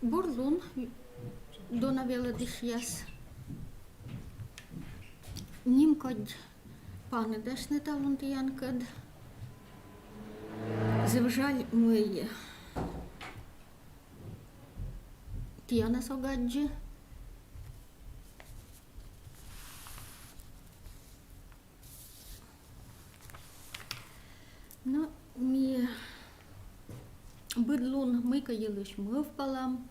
Burlun donavela dişyas. Nimkod panedaşne taluntiyankad. Завжаль ми тіана согаджі. Ну, ми бидлун мийка єлиш ми впалам,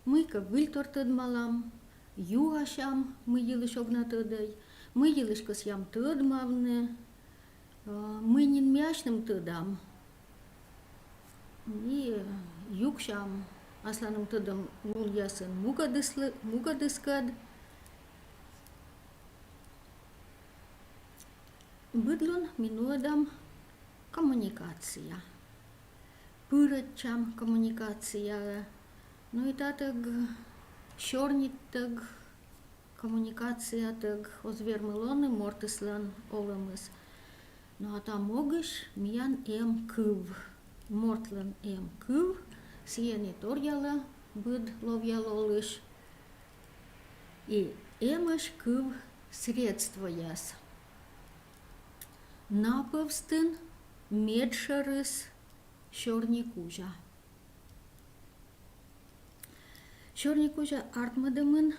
мийка вильтортид малам, югашам ми єлиш огнатидей, ми єлиш косям тид мавне, ми нін м'ячним тидам. И юкшам асланым тыдым мул ясын мугадыскад. Быдлун минуадам коммуникация. Пырачам коммуникация. Ну и татык шорниттык коммуникация тык озвермылоны мортыслан оламыз. Ну а там могыш миян кыв. Мортлан кыв, сиени торяла быд ловьялолыш. И эмыш кыв средство яс. Напывстын медшарыс шорникужа. Шорникужа артмадымын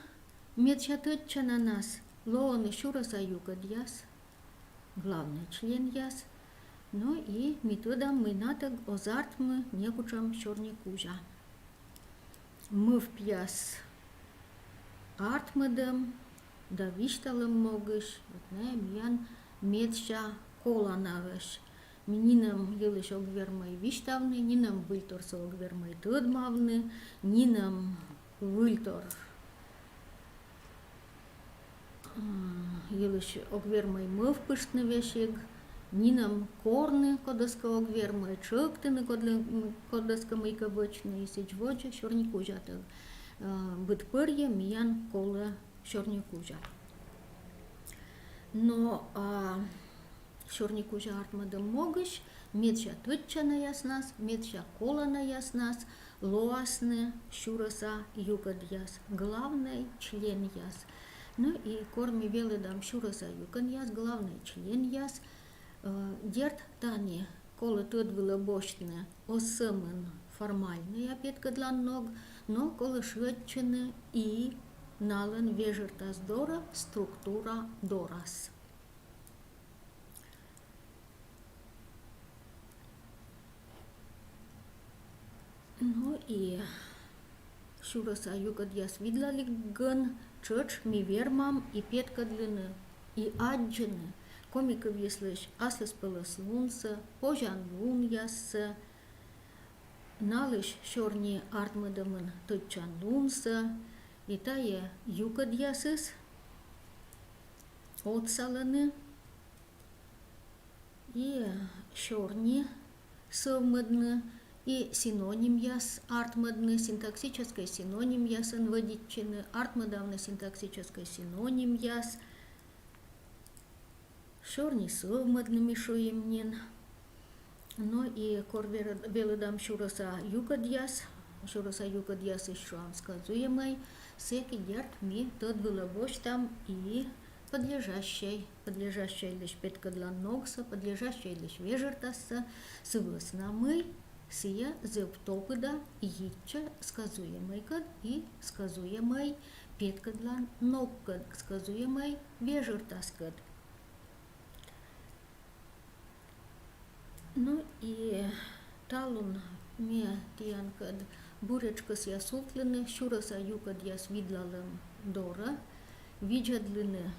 медшатытча на нас лооны шураса юкад яс, главный член яс. Ну и методом мы натаг озартмы некучам шорникужа. Мы в пьяс артмадам, да вишталым могыш, миян медша коланавыш. Нинам елыш огвермай виштавны, нинам выльторса огвермай тыдмавны, нинам выльтор елыш огвермай мыв пыштны вешег, нинам корны кодоска огвермай чыктыны кодоска мыйка бычны, и сечвоча шорникужа тыг. Быт пырье миян кола шорникужа. Но шорникужа артмадым могыш, медша тытча на яснас, медша кола на яснас, лоасны шураса юкад яс, главный член яс. Ну и корми велыдам шураса юкан яс, главный член яс. Дерт тани, коли тут було бочне, осимен формальний опять для ног, но коли швидчене і нален вежерта здора структура дорас. Ну і шураса юкад яс відлали ган, чоч ми вермам і петкадлини, і аджини. Комиков еслыш аслыс пылыс лунса, пожан лун ясса, налыш шорни артмадымын тытчан лунса, и тае юкад ясыс, отсаланы, и шорни совмадны, и синоним яс артмадны, синтаксический синоним ясын водиччины, артмадавны синтаксический синоним яс, шорни совмадными шуемнин. Но и корвер велыдам шураса юкад яс еще вам сказуемый, секи дерт ми тот вылобош там и подлежащий лишь петка для ногса, подлежащий лишь вежертаса, согласно мы, сия зевтопыда ича сказуемый кад и сказуемый петка для ног кад, сказуемый вежертас кад. Ну и талун ме тиянкад буречкас я сутлины, шураса юкад яс видлалым дора, виджадлины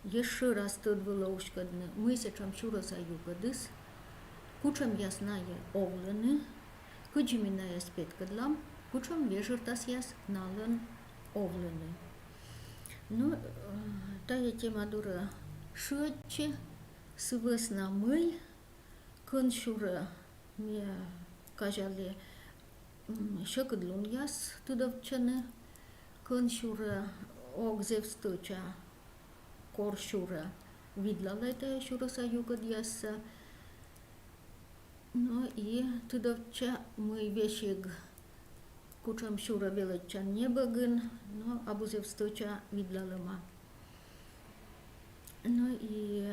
еши раз тыд вылаушкадны, мысячам шураса юкадыс, кучам ясная овлыны, кыджимина яс петкадлам, кучам вежертас яс налын овлыны. Ну, тая тема дура шытче, сывысна мый, când șură mi-a cajale șăcădlun ias tădăvcene, când șură ogzev stăcea cor șură vidla lete șură sa юкад яса, no i tădăvcea măi veșeg кучам шура величан небо гын, но абузев сточа видлалыма. Ну и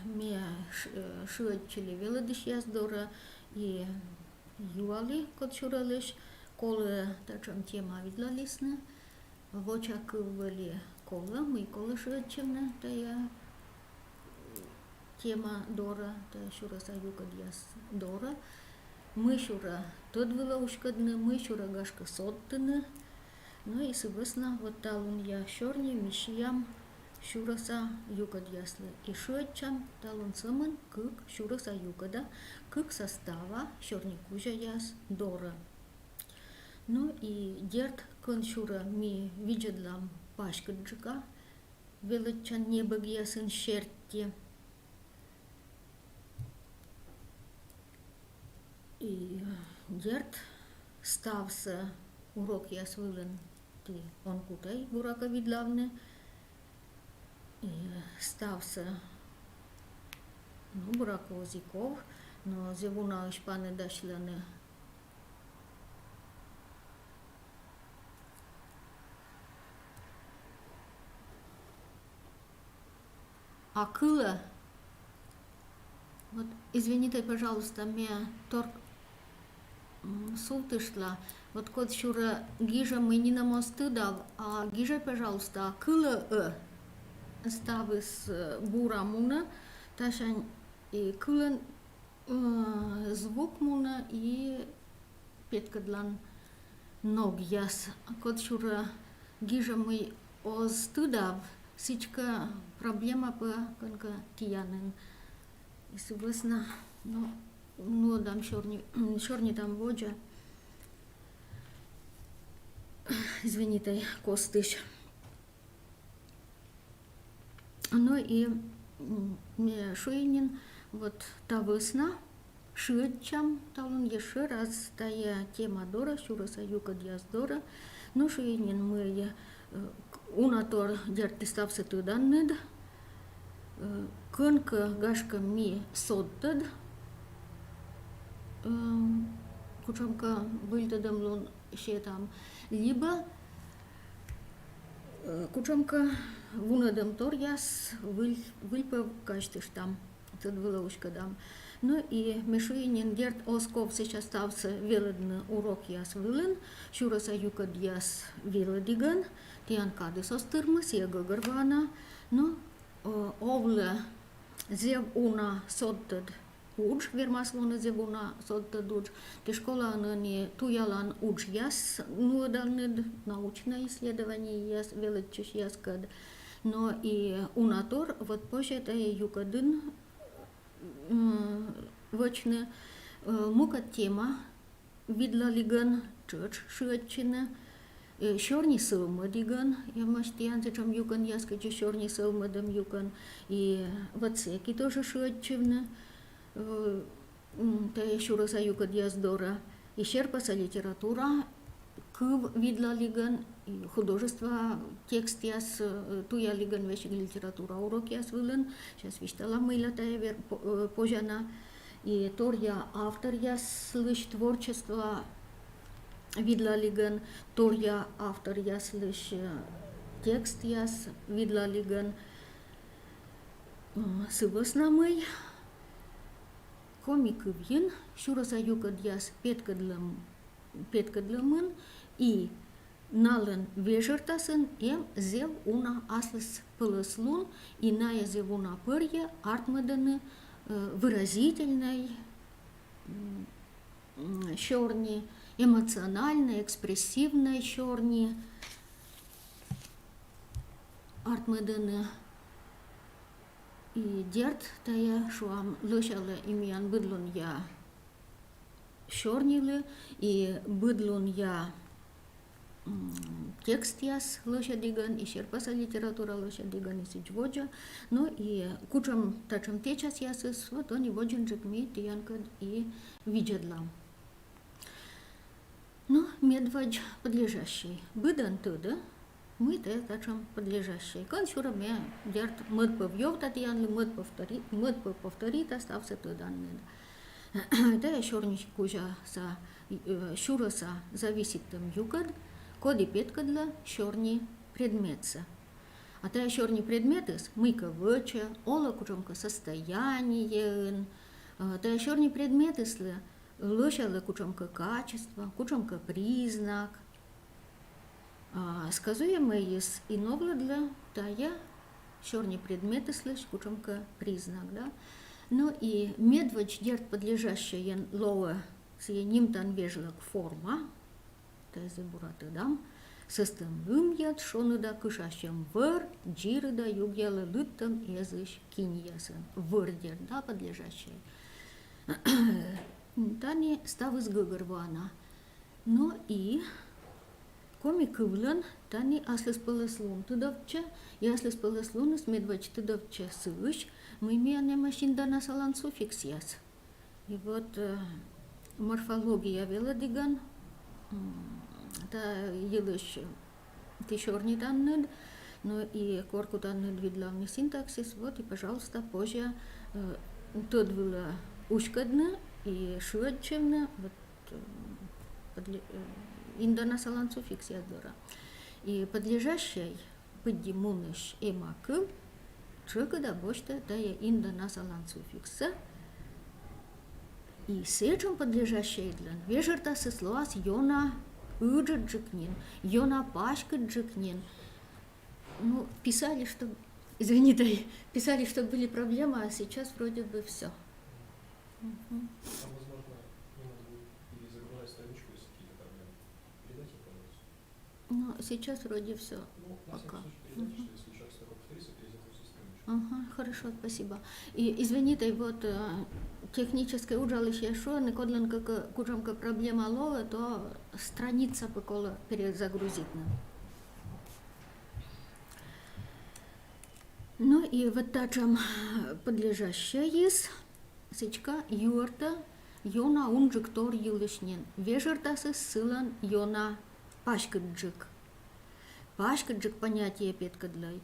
ме шуачили велодыш яздора и юали кот шуралыш, колы тачам тема видлалисны, вочакывали кола, мы кола шуачевна, тая тема дора, тая шура саюка дьяс дора. Мы шура тот вылаушкадны, мы шура гашка соттыны, ну и согласно вот талун я шорни мишиям шураса юкадьяслы. И шуачам талун самын кык шураса юкада, кык состава шорни кужа яс дора. Ну и дерт кон шура ми виджадлам пашкаджика, величан небог ясын шерти. И дерт стався урок яс вылен ти он кутай бурака видлавне. И стався бурака озиков, но зевуна шпаны дашляне. А кыла, вот извините, пожалуйста, меня торг султышла, вот кот шура гижа мы не на мосты дал, а гижа, пожалуйста, кыла ставы с бура муна, ташань и кыла звук муна и петкадлан ног яс. Кот шура гижа мы остыдав, сичка проблема по конка тиянен. И согласно, ну дам шорни там воджа. Извините, костыш. Ну и мне шуинин вот та весна шуичам талун еще раз тая тема дора шураса юка дьяс дора. Ну шуинин мы унатор дерти стався туданнед, кынка гашка ми соттад, кучамка выльтадам лун шетам, либо кучамка вунадам тор яс выльпав каштыш там, тут вылаушка дам. Ну и мешуинин дерт осков сейчас стався веледны урок яс вылен, шураса юка дьяс веледиган, тиан кадыс остырмыс, ега гарвана, ну овле зев уна соттад удж, вермаслуна зев уна соттад удж, те школа не туялан удж яс, ну даннед научное исследование яс веледчиш яс кад, но и унатор вот позже это юкадын вочне мука тема видла лиган чöch шуатчина, шорни сылмы диган, я маштиян зачем юкан яскачи шорни сылмы дам юкан, и вацеки тоже шуатчивна, та шураса юка дьяздора, и шерпаса литература, кыв видла лиган, и художество, текст яс, туя лиган вещи литература, урок яс вылен, сейчас виштала мыла тая пожана, и тор я автор яс слышь творчество, видла лиган, тор я автор я слышь текст яс, видла лиган, согласно мой, комик вин, шураса юка дьяс петкадламын, и нален вежертасын зев уна аслыс пылыслун, и ная зев уна пырье артмаданы выразительной, шорни, эмоциональной, экспрессивной шорни, артмаданы и дерт тая шуам лышалы имян быдлун я шорнилы, и быдлун я текст яс лоша диган, и шерпаса литература лоша диган и сичводжа, ну и кучам тачам течас ясыс, вот они воджинджик ми тиянкад и виджадлам. Ну, медвадь подлежащий. Быдан туда, мы те тачам подлежащий. Кон шура ме дерт мыд повьев татьянли, мыд повторит, остався туда. Да, чернич кужа са шуроса зависит там югад, коди петкадла черни предметса. А та черни предметы мыка выча, ола кучомка состояние, та черни предметы сли лышала кучомка качество, кучомка признак. Сказуємо із іноглядля тая черні предмети слиш кучомка признак, да? Ну и медвач дерт подлежащая лоа с нимтан вежлак форма, тези бураты дам, сыстым яд шоныда кышащем выр, джирыда югяла лыттам езыш киньясын, вырдер, да, подлежащая. Тани став из гыгырвана. Ну и коми кывлан, тани аслес пылыслун тыдавча, и аслес пылыслун с медвач тыдавча сыш, мы имеем машин дана салан суффиксияс. И вот морфология велодиган, та елыш тишорни данныд, но и корку данныд видлавный синтаксис, вот и, пожалуйста, позже тот было ушкадно и шведчевно, вот индана салан суффиксияс дора. И подлежащий поддимуныш эмакыл, чекада бошта тая индана салан суффикса, и сечем подлежащий длан, вежерта сыслоас йона ыджиджикнин, йона пашкаджикнин. Ну, писали, что, извините, писали, что были проблемы, а сейчас вроде бы все. Возможно, не надо будет перезагружать страничку, если какие-то проблемы. Передайте, пожалуйста. Ну, сейчас вроде все. Ну, на всякий Пока. случай передайте, что если еще раз такое повторится, перезагрузите страничку. Хорошо, спасибо. И извините, вот техническое ужалище шо, никодлен как кужамка проблема лова, то страница покола перезагрузить нам. Ну и вот тачам подлежащая есть, сечка юрта, йона унджиктор юлишнин, вежертасы сылан йона пашкаджик. Пашкаджик понятие петкадлай.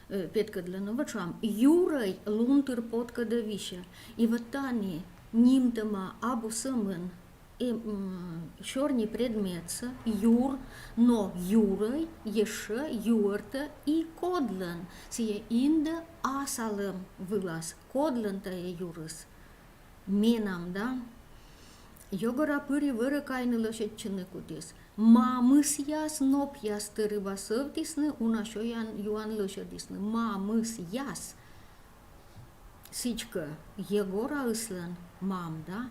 Ну вот шам, юрай лунтыр подкадавища. И вот тани нимтама абу сымын черни предметса, юр, но юрай, еше, юрта и кодлан. Сие инда асалым вылаз, кодлан тая юрыс. Менам, да? Йогора пыри выры кайны лошадчины кутис. Мамыс яс, ноп яс тырыба сывтисны, унашо юан лошадисны. Мамыс яс. Сичка Егора ыслан, мам, да?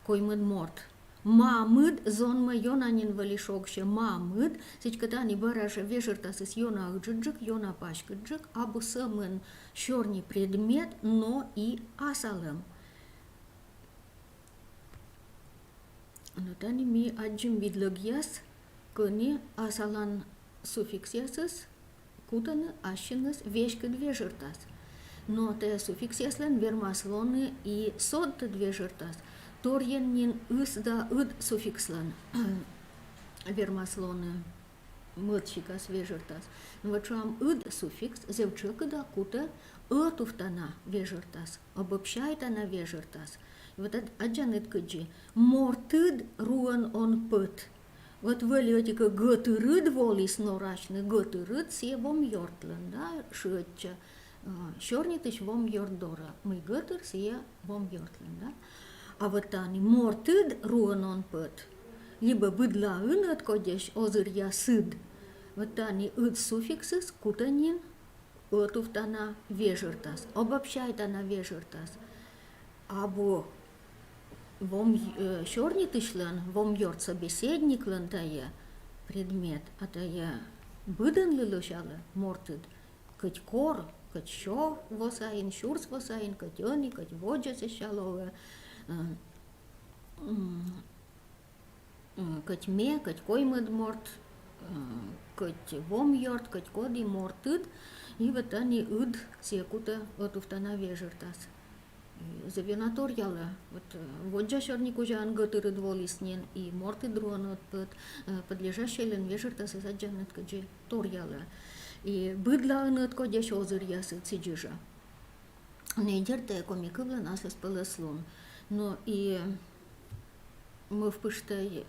Коймыд морт. Мамыд зонма йонанин валишокше. Мамыд, сичка тани бараша вежертасыс йона ыджыджик, йона пашкыджик, абу сымын черни предмет, но и асалым. Но тани ми аджим видлогяс, кони асалан суффиксиасыс, кутаны ашиныс вешкад вежертас. Но те суффиксиаслен вермаслоны и содта вежертас. Торьяннин ыс да ыд суффикслан вермаслоны мытчикас вежертас. Но вот шам ыд суффикс зевчыка да кута ытуфтана вежертас, обобщайтана вежертас. Вот аджанет каджи мортыд руан он пыт. Вот вылетика гытырыд волис норачны, гытырыд се вом йортлан, да, шытча. Шорнитыш вом йордора. Мы гытыр се вом йортлан, да. А вот тани мортыд руан он пыт. Либо быдла ынат кодеш озыр я сыд. Вот тани ыд суффиксыс кутанин ытуфтана вежертас. Обобщайтана вежертас. Або вом шорнитышлан, вом йорт собеседниклан тая предмет, а тая быдан лылышала мортыд, кать кор, кать шо восаин, шурс восаин, кать они, кать воджа сещалова, кать ме, кать коймыд морт, кать вом йорт, кать коди мортыд, и вот они ыд секута отуфтана вежертас. Завинаториала, вот джашорник уже анготыры дволиснен и морты дронот подлежащий лен вежерта сазаджанет каджи ториала. И быдла анат кодеш озыр ясы цидижа. Нейдерте комикывла наслас пыласлун. Но и мы в пыштай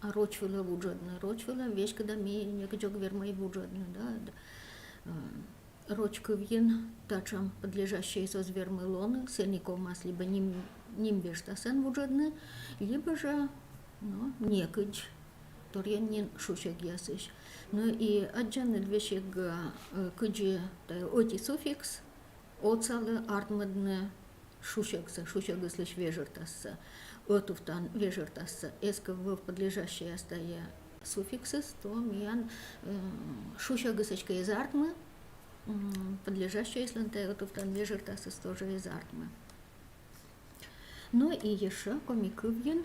рочвела вуджадна. Рочвела вещь, когда ми некоторые вермай вуджадна, да. Рочковьен тачам подлежащие созвермы лоны, сеников мас либо ним вештасен вуджадны, либо же, ну, некоч, торьянин шушек ясыш. Ну и аджаны вещи кыджи оти суффикс, оцалы артмадны шушекса, шушек слышь вежертаса. Отуфтан вежертаса, эска в подлежащие остая суффиксы, то миян шушагысочка из артмы, подлежащие, если он отуфтан вежертаса, тоже из артмы. Ну и еще комикывьен,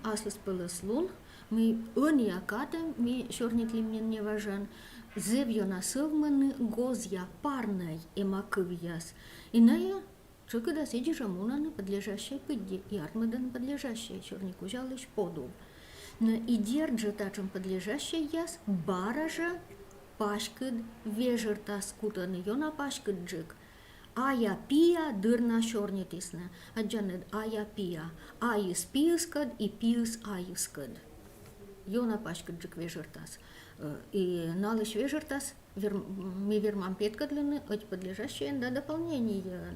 аслыс пылыслун, мы ониакатем, мы шорнит ли мне не важен, зевьона сывманы гозья парной эмакывьяс, иная когда сидишь амунаны подлежащие пыдди, и артмадан подлежащие, чернику жалыш поду. Но и держи тачем подлежащие яс, баража пашкыд вежерта скутаны, йона пашкыд джик. Ая пия дырна шорнитисна, аджанед ая пия, аис пиускад и пиус аюскад. Йона пашкыд джик вежертас. И налыш вежертас, ми вермам петкадлены, от подлежащие до дополнения.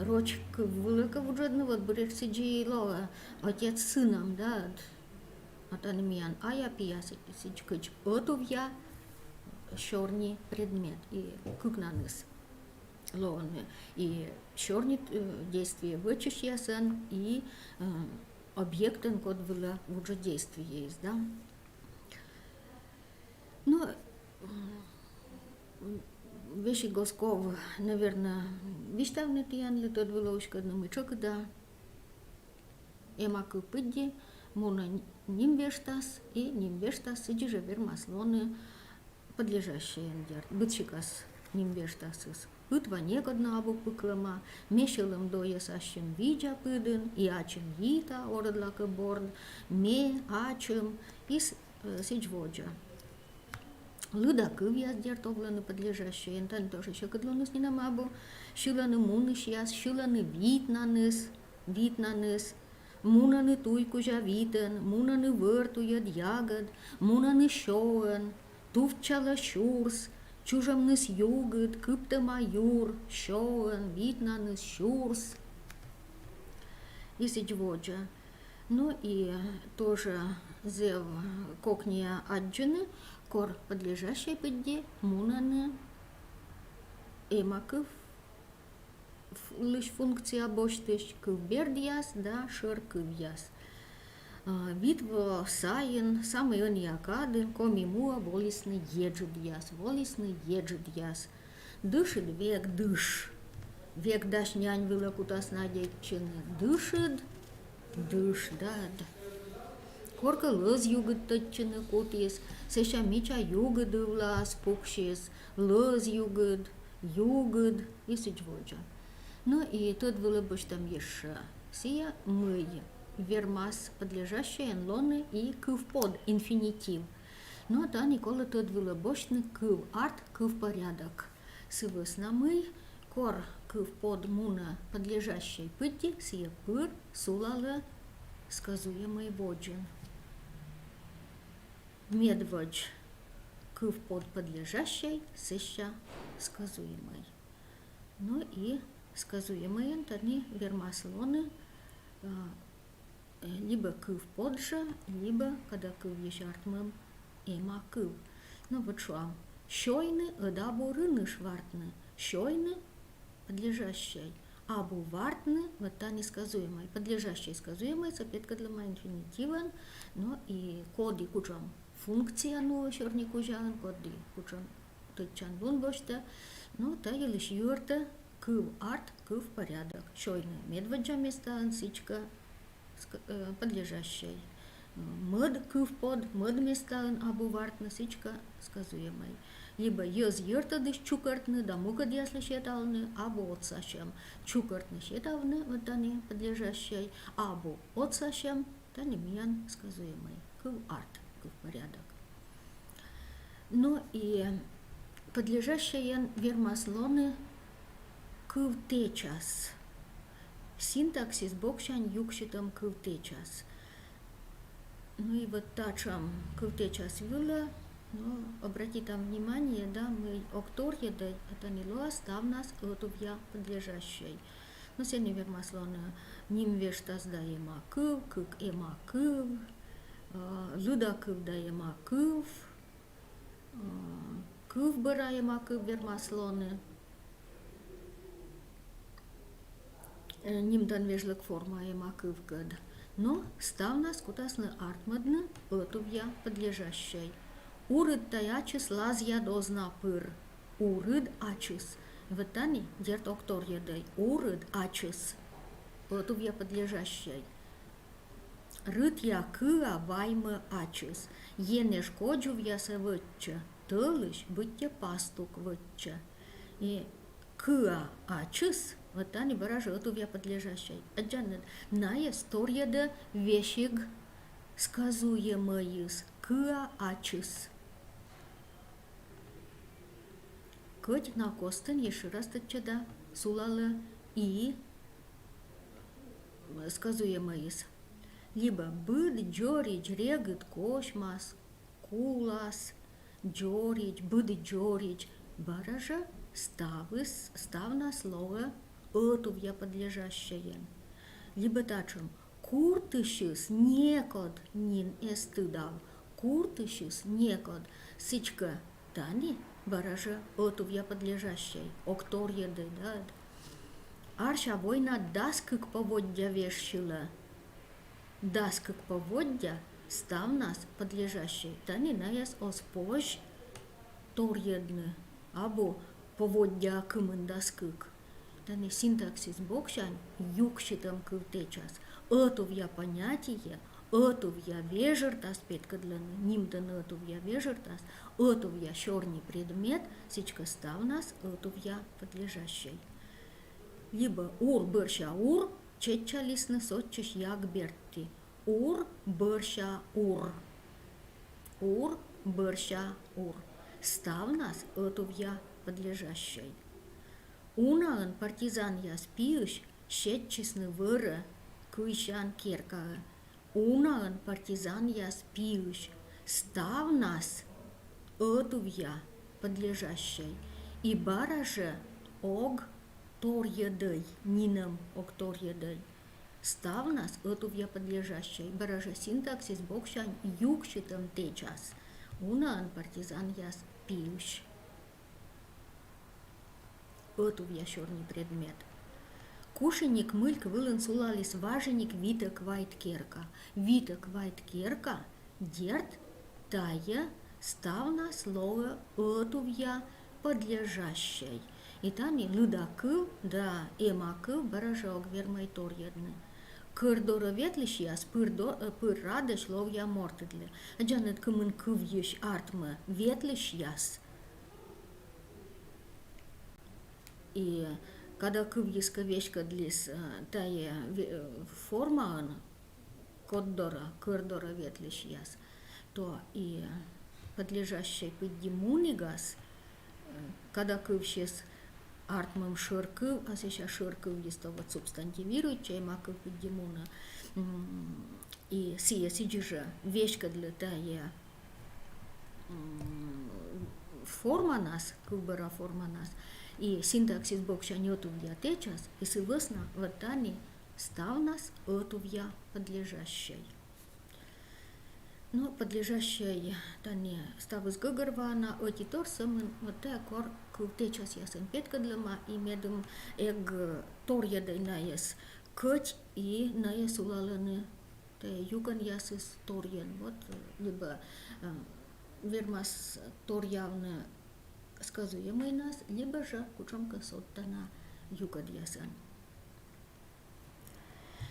Рочк вулыка вуджадны, вот бурек сиджи лова, отец сыном, да, от анемиян, ая пия сиджкыч, отувья шорни предмет, и кукнаныс лованы, и шорни действие вычищ ясан, и объектен код было вуджа действие есть, да. Ну, вещи госков, наверное, виставны тиянли, тот выловочка одному чокда, эмаку пыдди, муна нимвештас, и нимвештас, и же вермаслоны, подлежащие индиар, бытчикас нимвештасыс. Пытва некодна абу пыклама, мешелым доес ащем видя пыдын, и ачем yiта ородлака борн, ме ачем, и сиджводжа. Лыда кывьяс дертовланы подлежащие, интан тоже еще кадлонус не намабу, шиланы муныш яс, шиланы витнаныс, мунаны туйкужа витен, мунаны выртуяд ягод, мунаны шоен, тувчала шурс, чужамныс югыт, кыпта маюр, шоен, витнаныс шурс. И сиджводжа. Ну и тоже зев кокния аджины, кор подлежащие пыдди, мунаны, эмаков, лишь функция боштыш, кывбердьяс, да, шер кывьяс. Витво саин, самый ониакады, комимуа, волисны еджидьяс, дышит век дыш, век даш нянь вылакутас надеччины, дышит, дыш, да. Корка лыз югыт тăччăны кутис, сеша мича югыды влас пукшис, лыз югыд, и сиджводжа. Ну и тут вылыбыш там еще сия мый, вермас подлежащие лоны и кывпод, инфинитив. Ну та Никола тут вылыбошны кыв арт, кыв порядок. Сывыс на мый, кор кывпод муна подлежащей пыти, сия пыр, сулала, сказуемый воджин. Медводж кыв под подлежащей, сыща сказуемой. Ну и сказуемые, они вермаслоны, либо кыв поджа, либо когда кыв ешартмым эма кыв. Ну вот что, щойны эдабу рыны швартны, щойны подлежащей, абу вартны, вот та несказуемой, подлежащей сказуемой, сапетка для инфинитиван, ну и коди кучам. Функция ну шорни кужан коди кучан тычан лун бошта, ну та елиш юрта кыв арт кыв порядок. Шойны медведжа места сичка подлежащей. Мед кыв под мед места абу вартна сичка сказуемой. Либо ез юрта дыш чукартны да мука дясли щеталны, абу отсашем чукартны щеталны вот они подлежащей, абу отсашем та не миян сказуемой. Кыв арт. В порядок. Ну и подлежащие вермаслоны кывтечас. синтаксис бокшань юкшитам кылтечас. Ну и вот тачам кылтечас вила, но обрати там внимание, да, мы окторье, да, это не лоа ставнас отувья подлежащей. Но се не вермаслона ним вештас да ема кыл, кык ема кыл, лыда кыл да ема кыл, кыв быра ема кыл вермаслоны. Нимдан вежлык форма ема кыл гад. Но ставнас кутаслы артмадны отувья подлежащей. Урыд таячыс лазья дозна пыр. Урыд ачыс. Вот тани дерт октор едай. Урыд ачыс. Отувья подлежащей. Рыд я кыа ваймы ачыс. Енеш коджувья се вытча. Тылыш бытте пастук вытча. И кыа ачыс. Вот тани баража отувья подлежащей. Аджанет. Ная сторья да вещиг сказуемыйыс. Кыа ачыс. Кăть на костен ешырастăччăда сулалы и сказуемăйыс. Либо быд, джорич, регыт, кошмас, кулас, джорич, быд, джорич, баража ставна слово отувья подлежащее. Либо тачем куртышыс некод нин эстыдав, куртышыс некод сычка тани баража отувья подлежащей, октор еды, да. Арша война даскык поводья вешшила. Даскык поводья ставнас подлежащей. Тани наяс оспож тор едны, або поводья кымын даскык. Тани синтаксис бокшань юкшитам кылтечас. Отувья понятие, отувья вежертас петкадланы, нимдан отувья вежертас, отувья черный предмет, сичка ставнас отувья подлежащей. Либо ур бырша ур, четча лисны сотчиш як берти. Ур бырша ур. Ур бырша ур. Ставнас отувья подлежащей. Унаан партизан я спиюш, щетчисны выры, кыйшан керка. Унаан партизан я спиюш, ставнас отувья подлежащей. И бараже ог тор едой, нинам ог тор едой. Ставнас отувья подлежащей. Бараже синтаксис бокшань юкшитам течас. Унаан партизан я спиюш. Отувья черный предмет. Кушеник мыльк вылын сулалис важеник виток вайткерка. Виток вайткерка дерт тая ставна слово отувья подлежащей. И тани лыдакыл да эмакыл баражок вермайтор едны. Кырдора ветлишьяс пыр радыш ловья мортыдле. Аджанет кымын кывьеш артмы ветлишьяс. И когда кывьеска вещка длис тая форма коддора, кырдора ветлишьяс, то и подлежащий поддимунигас, когда кывщес артмым шыркыв, а сейчас шыркыв есть то вот субстантивирует, чай макыв поддимуна, и сия сиджижа вещка для тая форма нас, кубера форма нас, и синтаксис бокшань отувья течас, и сывысна вот тани ставнас отувья подлежащей. Но подлежащей тани ставус гыгырвана, отитор самын вот те акор кылтечас ясын петкадлама, и медым эг тор ядай наес кыть и наес улаланы те юган ясыс тор яд, вот, либо вермас тор явно сказуемый нас, либо же кучомка соттана югад ясан.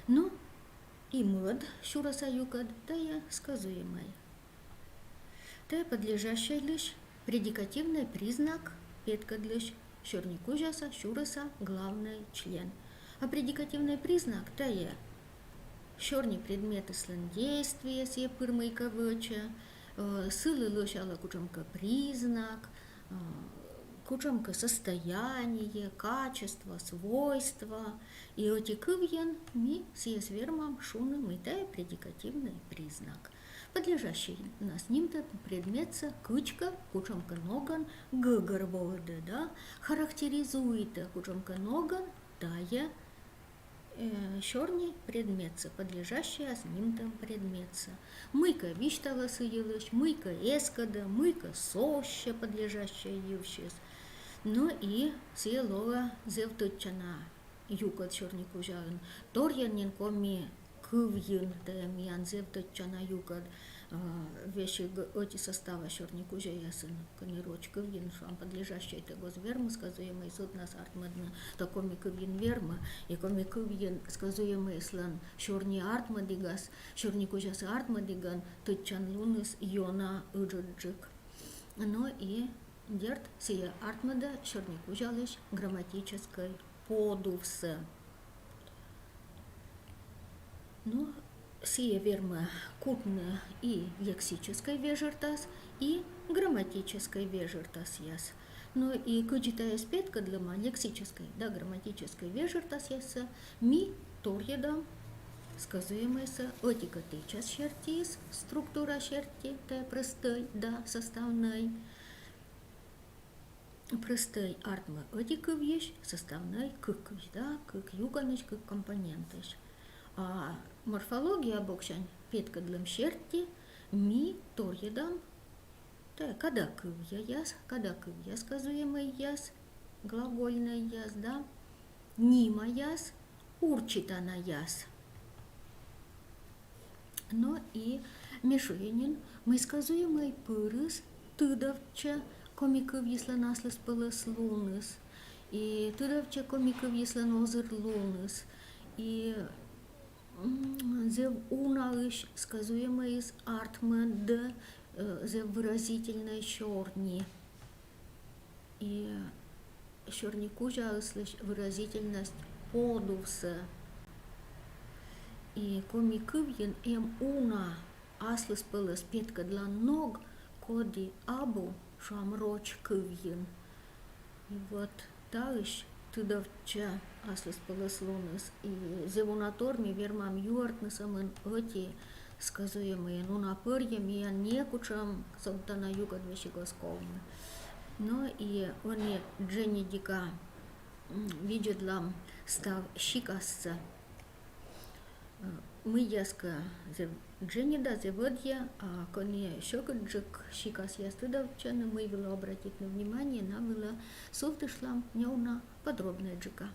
Ну, и мод шураса югад, да я сказуемый. Те подлежащий лишь предикативный признак петкадлиш шурнику жаса шураса главный член. А предикативный признак та я шурни предметы слендействия с епырмой кавыча, сылы лошала кучомка признак, кучамка состояние, качество, свойства. И эти кывьен ми с вермам шуным и тай предикативный признак. Подлежащий нас ним-то предметца кычка, кучамка ноган, гыгорводы, да, характеризует кучамка ноган, тая черный предметца, подлежащая с ним-то предметца. Мыка виштала сыелыш, мыка эскада, мыка соща, подлежащая ювшис. Ну и сиелова зевтычана юкат черный кужарын. Торьянин коми кывьын, таямиян зевтычана юкат вещи эти состава черный кужаясын, канироч кывьын, шам подлежащая того зверма, сказуемый суд нас артмадна, такоми кывьын верма, и коми кывьын, сказуемый слан черный артмадигас, черный кужас артмадиган, тычан луныс йона ыджуджик. Ну и дерт сия артмада черный кужалыш грамматической подувсе. Ну, сия верма кутна и лексической вежертас, и грамматической вежертас яс. Ну и кучитая спетка для лексической, да, грамматической вежертас яса, ми торьедам сказуемайся отика тычас шертис, структура шерти, та простой, да, составной. Простой артма отика вещь, составной кык, да, кык юганыш, кык компонентыш. А морфология обокшань петка для шерти, ми торьедам, та когда кывья сказуемый яс, глагольный яс, да, нима яс, урчитана яс. Но и мешуенин, мы сказуемый пырыс, тыдовча, комиков если наслыс пылыс луныс, и тыдовча комиков если нозыр луныс, и зев уналыш сказуемый из артмен д зев выразительной черни. И черни кужа выразительность подувса. И комикывьен уна аслыс пылыс петка для ног коди абу шамроч кывьен. И вот таиш тыдовча аслыс пылыс луныс. И зевунаторми вермам юартнысамын оти сказуемые, ну на пырьем я не кучам собтана юга двещегосковны. Но и они Дженни Дика видят лам став щикасца. Мы яска Дженни да зеводья, а коне щекоджик щикас ястыдовчана, мы вела обратить на внимание, на вела совтышлам неуна подробная джика.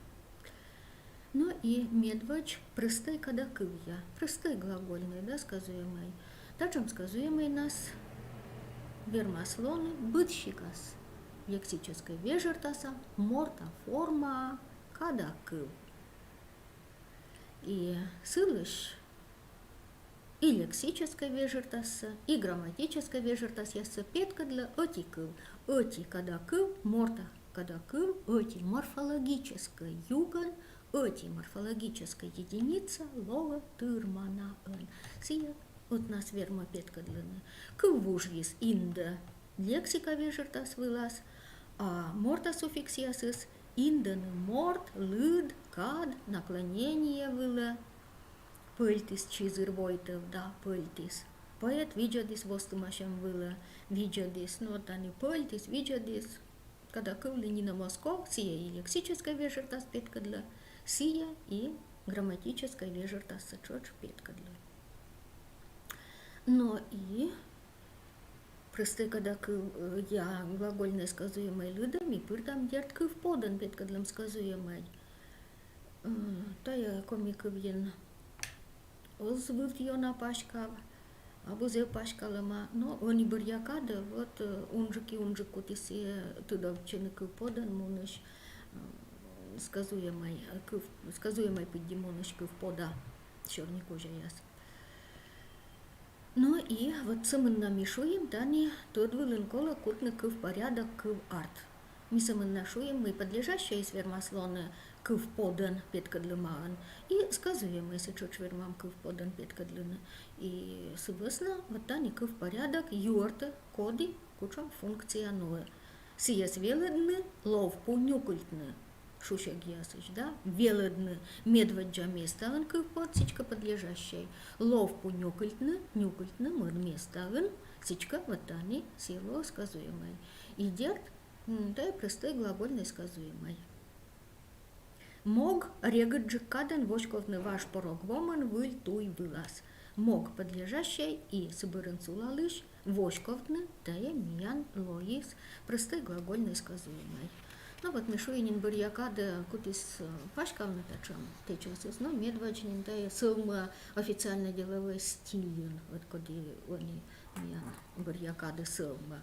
Ну и медвач простой когда кывья, простой глагольный, да, сказуемый. Тачем сказуемый нас вермаслоны бытщикас, лексической вежертаса, морта форма, когда кыв. И сылыш и лексической вежертаса, и грамматической вежертаса петка для отиков. Оти когда кыв, морта когда кыв, оти морфологическая юган, оти морфологическая единица лова тырмана эн. Сия от нас верма петка длины. Кывужвис инда лексика вежертас вылаз, а морта суффиксиасис инданы морт, лыд, кад, наклонение выла, пыльтис чизыр войтов, да, пыльтис. Поэт виджадис востумашем выла, виджадис, но тани пыльтис, виджадис, когда кывли не на Москов, сия и лексическая вежертас петка для, сия и грамматическая вежертас сачоч петка для. Но и просты, когда я глагольное сказуемое людям, и пыртам дерт кыв подан петка для сказуемое. Та я комикывьен озвыв йона пашкав, абу зев пашкалама, но они бурьякада, вот унжик кутиси тудовчины кыв подан муныш сказуемый поддимоныш кыв пода, черный кожа яс. Ну и вот самын намешуем, тани тот вылынкола кутны кыв порядок кыв арт. Мы самын нашуем, мы подлежащие из вермаслоны кыв подан петкадлымаган, и сказуем, если чуть вермам кыв подан петкадлыны. И соответственно, вот тани кыв порядок юрта коди кучам функционует. Сиес веледны, ловпу нюкультны. Шушек ясыч, да? Веледны, медведжа месталын кывпот, сичка подлежащей. Ловпу нюкультны, мед месталын, сичка ватани, сило сказуемой. Идет, да, простой глагольный сказуемый. Мог регаджикаден вошковны ваш порог воман выль туй вылаз. Мог подлежащий и сыбырынцулалыш вошковны тая миян лоис. Простой глагольный сказуемый. Ну вот мишуинин бурьякада кутис пашкавны тачам течосис, но медвачнин тая сылма официально деловой стилен, вот коди они миян бурьякады сылма.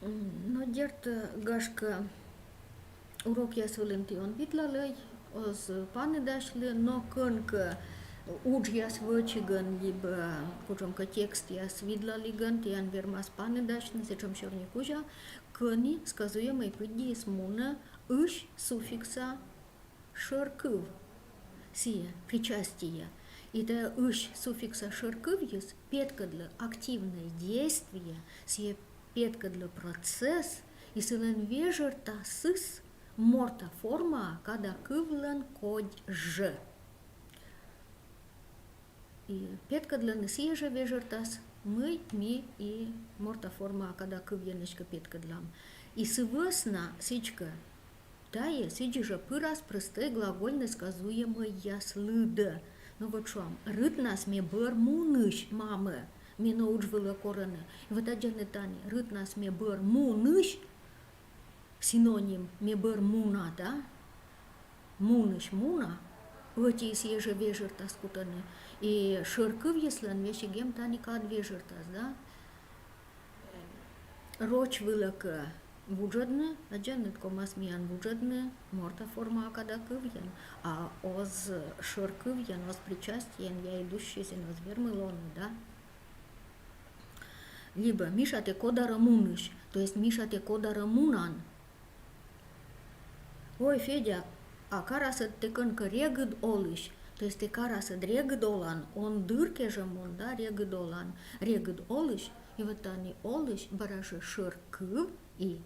Но дерт гашка урок я свалентион битлалей, оз паны дашли, но кынка уж я свычиган, либо кучомка текст я свидлалиган, тян вермас паны дашли, сечом черникужа, кыни сказуемой пыди смуна ыш суффикса шаркыв, сия причастие. И да ыш суффикса шаркыв есть петка для активное действие, сия петка для процесс, и силен вежер та сыс морта форма, когда кывлен кодь ж. И петка для несия же вежер тас мы, ми и морта форма, когда кывьенечка петка для. И сывесна сичка, тае сиджи же пырас простой глагольный сказуемый яслыда. Ну вот что, рыт нас ме бэр муныш мамы, ме научвала короны. И вот один тани, рыт нас ме бэр муныш, синоним ме бэр муна, да? Муныш муна, эти сие вежер таскутаны. И шыркыв, если он вещи гем тани кад вежер тас, да? Роч вылака вуджадны, а джанет комас миян вуджадны, морта форма акада кывьян, а оз шыркывьян, оз причастиен, я идущий сен оз вермылоны, да? Либо Миша те кодара муныш, то есть Миша те кодара мунан. Ой, Федя, а карасат те кынка регыд олыш, то есть те карасат регыд олан, он дырке же мон, да, регыд олан, регыд олыш, и вот они олыш бараши шыркыв, и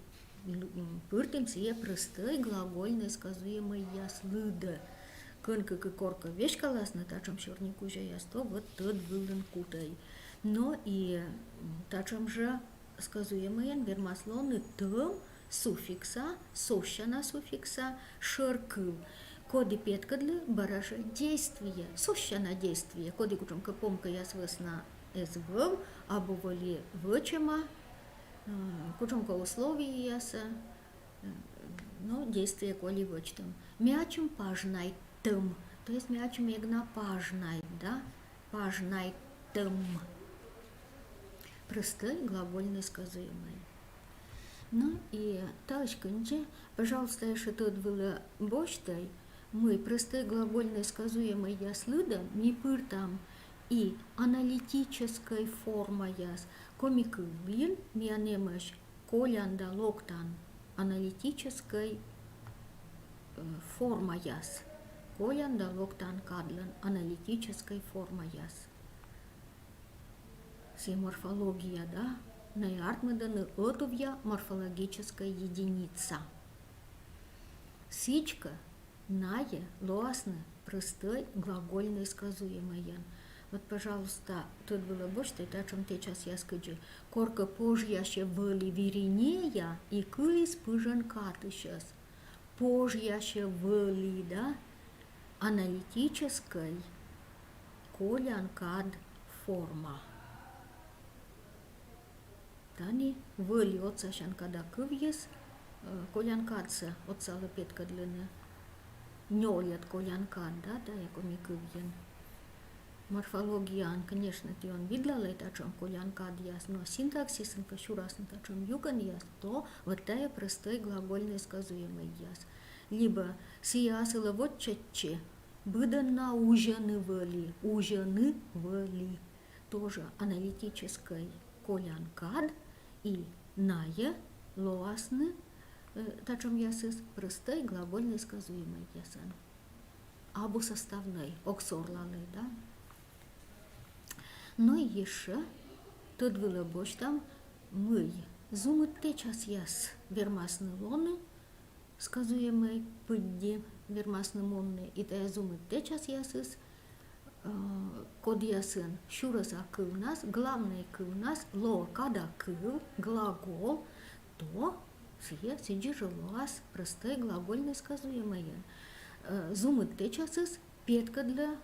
пыртым сие простой глагольный сказуемый яслыда. Кынка корка вещь каласна, тачам чернику же ясто, вот тот вылын кутай. Но и тачам же сказуемый вермаслоны тым суффикса, сощана суффикса, шыркыв. Коди петкадли бараша действие, сощана действие, коди кучомка помка ясвесна эсвв, абували вычема, кучомка условия яса, но действие коли вычтем. Мячем пажнай тым, то есть мячем егна пажнай, да, пажнай тым. Простой глагольный сказуемый. Ну и талочканче, пожалуйста, если тут было бочтай, мы простой глагольный сказуемый яслыда, не пыр там, и аналитической форма яс, комикы блин, мианемаш, колянда локтан, аналитической форма яс, колянда локтан кадлан, аналитической форма яс. Си морфология, да? Наяртмеданы отувья морфологическая единица. Сичка, ная, лоасны, простой глагольный сказуемый. Вот, пожалуйста, тут было больше, о чем сейчас я скажу. Корка пожьяще были веринея и кылис пыжен каты сейчас. Пожьяще были, да? Аналитической колянкад форма. Тани вăли отсашан когда кывьес, колянкадса отсала петка длины. Нёлят колянкад, да, якоми кывьен. Морфологиян, конечно, ты он видела это, о чем колянкад яс, но синтаксисом кашурасн, о чем юган яс, то вот тая простой глагольный сказуемый яс. Либо сиясыла вот чатче, быданна ужаны вăли, тоже аналитической колянкад и ная лоасны, тачом ясыс простой глагольный сказуемый ясан. Абу составной, оксорланы, да? Ну и еще тут было больше там мы Зумит течас яс вермасны лоны, сказуемой пыдди вермасны монны, и тая зумит течас ясыс, код ясын шураса кылнас, главный кылнас, ло када кыл, глагол, то сие сиджилуас простой глагольный сказуемые. Зумит течасыс петка для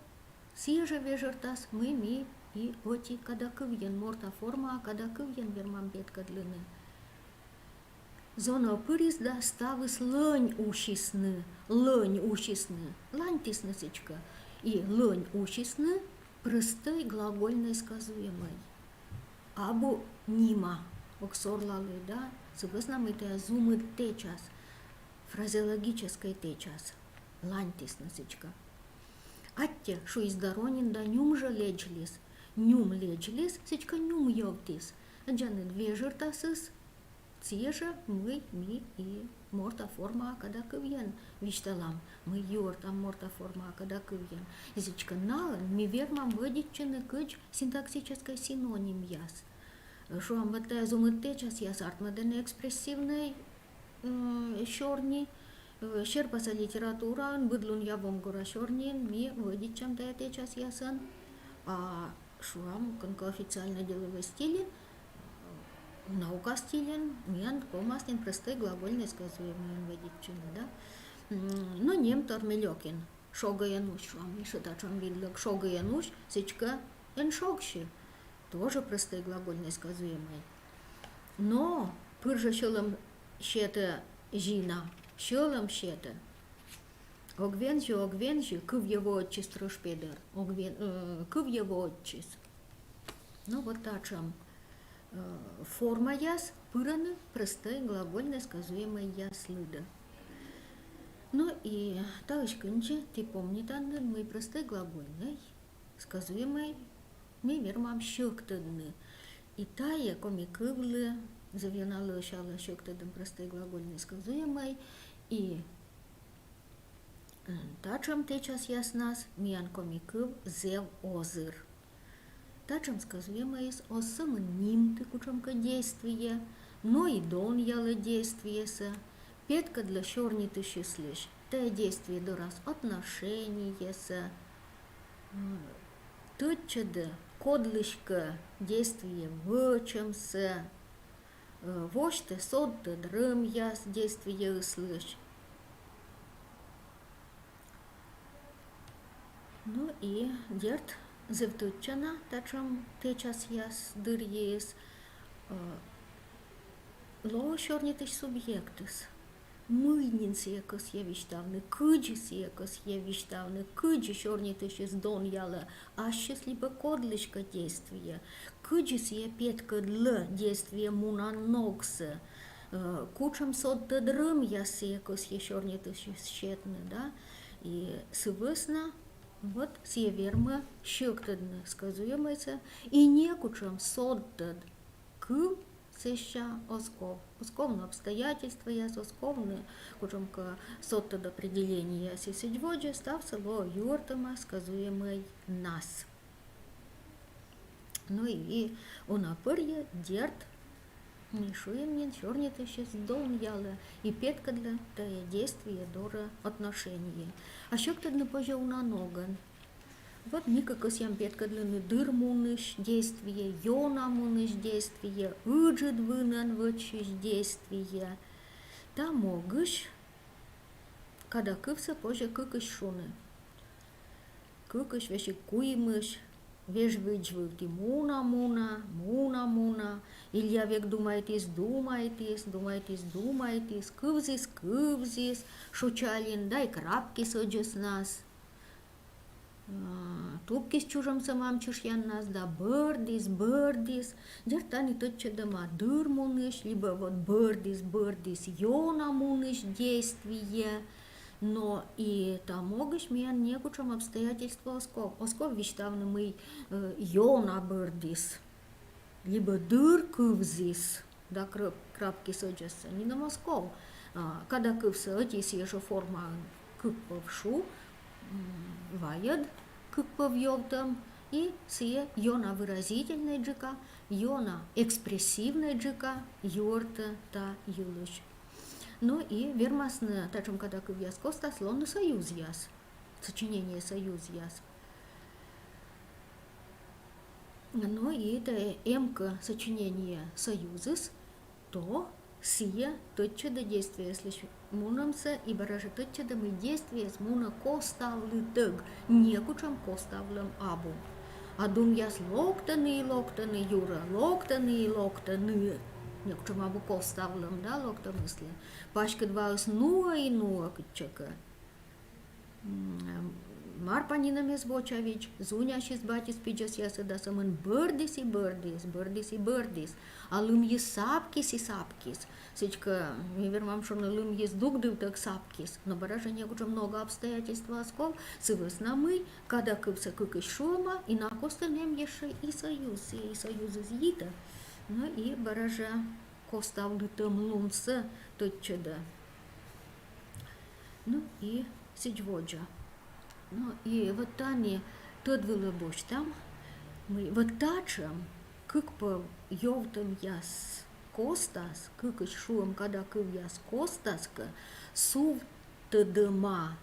сие же вежертас мы ми и оти када кывьен морта форма, а када кывьен вермам петка длины. Зона пырис да ставыс лынь ушисны, лань тиснысечка, и лынь ушисны простой глагольный сказуемый. Абу нима, оксорлалы, да, согласно это зумы течас, фразеологической течас, лань тиснысечка. Атте, шо издаронин да нюм же леджлис, сечка нюм йовтис, джаны две жертасыс, ție же мы, ми и морта форма когда кывьен вишталам, мы юртам морта форма когда кывьен. Зичка налан ми вермам выдиччены кыч синтаксической синоним яс. Шуам вот зумы течас яс артмаден экспрессивной щорни, щерпаса литература, быдлун ябом гора щорнин, ми выдиччам течас ясан, а шуам конко официально деловой стиле, наука стилен, миян комастин простой глагольный сказуемый вводиччины, да? Но нем тормелёкин, шогаянуш, шуам еще тачам видлок, шогаянуш, сечка эншогши, тоже простой глагольный сказуемый. Но пыржа щелом щета жина, щелом щета, огвенжи, кыв его отчис трошпедер, кыв его отчис. Ну вот тачам. Форма яс пыраны простой глагольный сказуемый яс лыда. Ну и талышкынче, ты помнит анны, мы простой глагольный сказуемый мы вермам щёктыдны. И тая комикывлы завьянала шала щёктыдым простой глагольный сказуемый и тачам течас яснас миян комикыв зев озыр. Тачам сказуемое о самоним тыкучамка действие, но и дон ялы действиеса, петка для щорни ты счислишь, те действие до раз отношениеса, тычеда кодлышка действие вычемся, воште содда дрым яс действие слышь. Ну и дерт зевтучана, тачам течас яс дырьес, ло щорнитыш субъектыс. Мыйнин секас я виштавны, кыджи секас я виштавны, кыджи щорнитыш из дон яла, ащес либо кодлышка действия, кыджи сия петка дл действия мунанокса, кучам содда дрым я секас я щорнитыш щетны, да, и сывысна. Вот сие верма щёктыдны сказуемыйся, и некучам соддад к сеща осков. Осковно обстоятельства яс, осковны, кучамка соддад определение яс, и седьводжи стався ло юртама сказуемый нас. Ну и унапырья дерт мишуемнин щорнитыщес дон яла, и петка для тая действия дора отношения. А щёктыдны позже унаноган. Вот никакос ям петка для дырмуныш действия, йонамуныш действия, ыджид вынан вычиш действия. Та могыш, когда кывса позже кыкыш шуны. Кыкыш веши куймыш, веш выджвывти муна, Илья век думаетис, кывзис, шучалин, дай крапки соджес нас. Тупкис чужам самам чушьян нас, да бырдис, дертани тотча дома дырмуныш, либо вот бырдис, йонамуныш действие. Но и тамогыш миян некучам обстоятельства осков. Осков виштавны мы йона бырдис, либо дыр кывзис, да крапки соджеса, не на Москов. Когда кывса эти же форма кыпповшу, ваяд кыппов йовтам, и сие йона выразительный джика, йона экспрессивный джика, юрта та юлыш. Ну и вермасны, тачем когда кывьяс коста, слон союз яс, сочинение союз яс. Ну и это эмка сочинение союзес, то сие тотче до действия, если мунамса и бараже тотче до мы действия с муна коставлы тыг, некучам коставлям абу. А дум яс локтаны, юра, локтаны, некучам абу коставлям, да, локта мысли. Пачка два ус нуа и нуа кычака. Марпанинаме звучавич, зуняшис батис пиджас яса да самын бырдис и бырдис. А лым ес сапкис и сапкис. Сечка, ми вермам, что на лым ес дугдыв так сапкис. Но баража некуча много обстоятельств оскол, сывыс намы, когда кывса кык и шома, и на костелем еше и союз из ита. Ну и баража коставлы там лунца тотчада. Ну и сидьводжа. Ну и вот они тот вылыбуш там, мы вот тачем, как по ёвтам яс костас, как и шуем, когда кыв яс костаска, сув тадыма,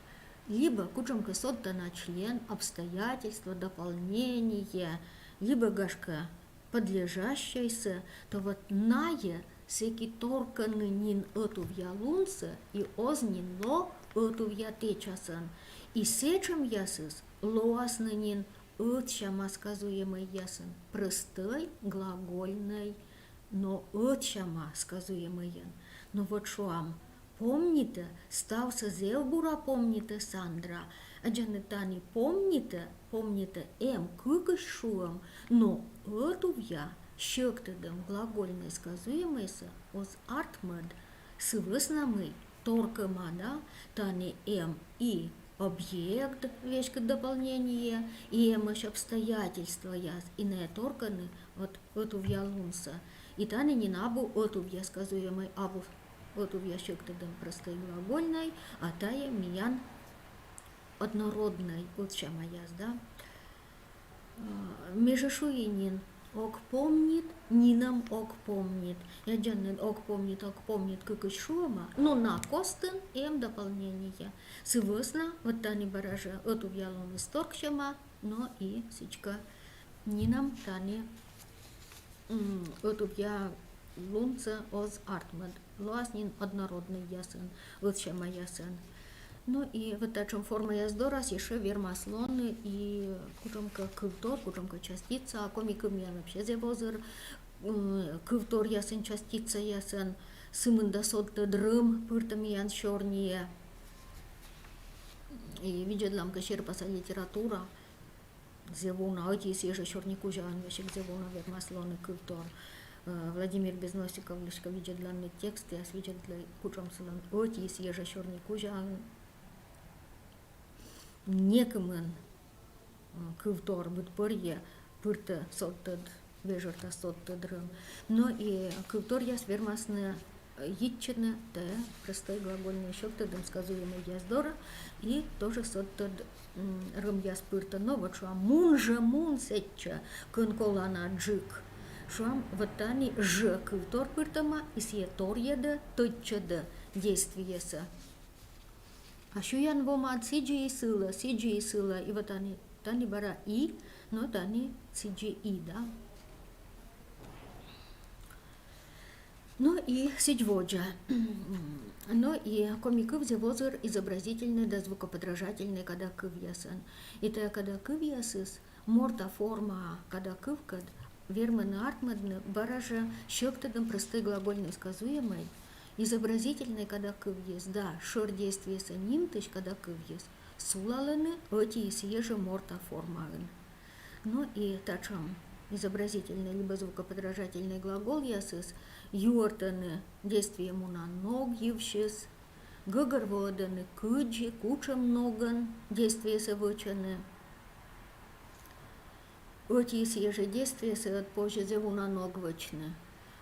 либо кучемка сотта на член, обстоятельства, дополнение, либо гашка подлежащаяся, то вот ная секи торканы нин эту в ялунце и ознин ло эту в ятечасан. И сечем ясыс лоаснанин отчама сказуемый ясын, простой глагольный, но отчама сказуемый. Но вот шуам, помните, стався зелбура, помните Сандра, а джанетани помните кыкаш шуам, но эту я щектедом глагольный сказуемыйся, оз артмад, сывыснамый, торкама, да, тани и объект, вещь как дополнение, и эмаш обстоятельства яс, и не торканы от эту в ялунса. И тани не набу эту в я сказуемый абу, эту в я щектедом простой глагольной, а тая миян однородной, вот чама яс, да. Межешуинин ок помнит, нинам ок помнит. Я джаннен ок помнит, как и шума, но на костен им дополнение. Сывысна, вот тани баража, эту в ялон исторгшама, но и сичка нинам тани эту в я лунца оз артмад. Луаснин однородный ясен, вот чама ясен. Ну и вот о чем форма яздорас еще вермаслоны и кучомка кывтор, кучомка частица, а комиком я вообще зевозер, кывтор ясен частица ясен, сымында сотты дрым, пыртам ян чернее. И видят ламка черпаса литература, зевуна, эти съеже чернику жан, вещек зевуна вермаслоны кывтор. Владимир Безносиков лишка видят дланный текст, я свидят для кучом салон, эти съеже чернику жан, некомен кывтор бут порье пырта соттад вежерта соттадрым. Но и кывтор яс вермасны итчены, да, простой глагольный щектадым сказуемый яздора, и тоже соттад рым яс пырта. Но вот шуам мун сетча кынколана джик. Шуам вот тани ж кывтор пыртама, и сие тор еда, тотчада действиеса. А шуян вомат сиджи и сыла, и вот тани бара и, но тани сиджи и, да. Ну и сидьводжа. Ну и комиков зевозер изобразительный да звукоподражательный когда кывьясан. И то когда кывьясыс, морта форма когда кывкад, вермен артмадны, баража щектадым простой глагольный сказуемый, изобразительный когда кывьес, да, шор действие са нимтыш когда кывьес, сулаланы эти съеже морта формаган. Ну и тачам изобразительный либо звукоподражательный глагол ясыс, юртаны действие муна ног евшес, гагар-воданы кыджи, кучам ноган, действие са вычаны. Эти съеже действия са от позже зевуна ног вычны.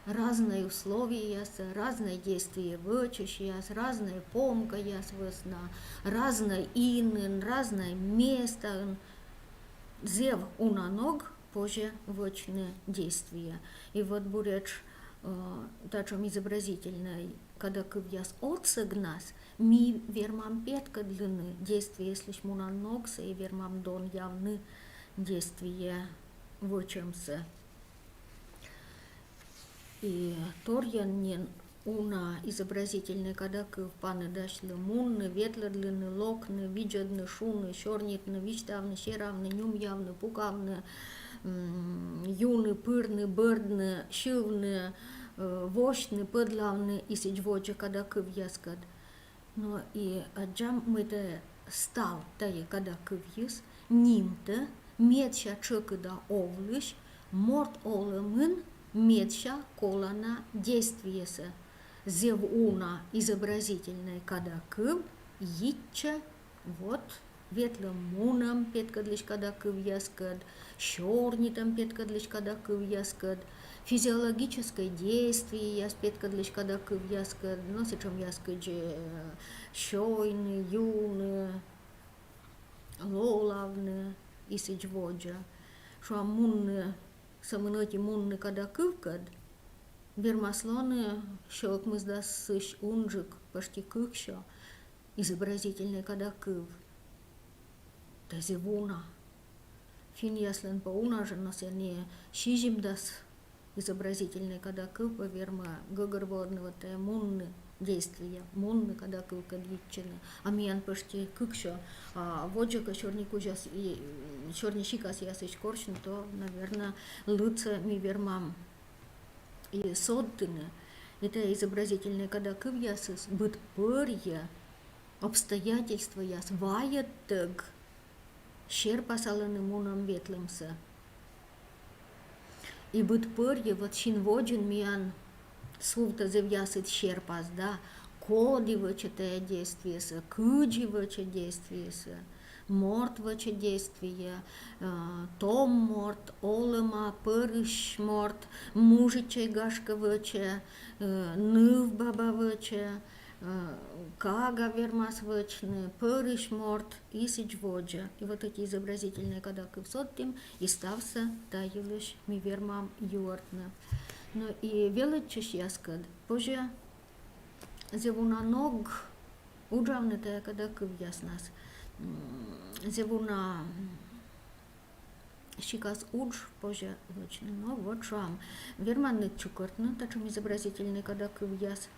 Разные условия яса, разные действия вычищ яс, разная помка яс весна, разное инын, разное место, зев уна ног, позже вечное действие. И вот буряч тачом изобразительной, когда кывьяс отсыгнас, ми вермам петка длины действия, если шмуна ногса и вермам дон явны действия вычемся. И торьяннин уна изобразительный, когда кыв паны дашлы мунны, ветлы длины, локны, виджадны, шуны, щорнитны, вичтавны, щеравны, нюм явны, пукавны, юны, пырны, бырдны, шивны, вощны, пыдлавны, и сидьводжа, когда кыв яскад. Но и аджам мы-то стал тае, когда кыв яс, нимте, медща чекыда овлыш, морт олымын, медща колана действиеса. Зев уна изобразительной, когда кыв, итча, вот, ветлым муном петкадлиш, когда кыв яскад, щорнитом петкадлиш, когда кыв яскад, физиологическое действие яс петкадлиш, когда кыв яскад, но сечем яскаджи щойны, юны, лолавны, и сечводжа, что мунны, самыноти мунны, когда кывкад, вермаслоны, щелк мыздас сыш унжик, почти кыкшо, изобразительный, когда кыв. Тазивуна. Фин яслен пауна же нас не шижим дас изобразительный, когда кыв, верма гагорводного те мунны действия, мунны, когда кыв кадвичены. А миян почти кыкшо, а воджака черный кужас и черный щикас ясыч коршн, то, наверное, лучше ми вермам и содтыны. Это изобразительный, когда кыв ясыс быт пырья, обстоятельства яс ваятык, щер пасаланы мунам ветлымсы. И быт пырья, вот чин воджин миян сувта зевьясыт щер пас, да, коди выча те действиеса, кыджи выча действиеса, морт выча действия, том морт, олыма, пырыш морт, мужичай гашка выча, ныв баба выча, кага вермас вычны, пырыш морт, и сичводжа. И вот эти изобразительные, когда кывсоттим, и стався таюлыш ми вермам юартна. Ну и величиш яскад, позже зевуна ног, уджавны те, когда кыв яснас. Зевуна щикас удж, позже вычны. Ну вот шам. Верманны чукартны, тачем изобразительный, когда кыв яс.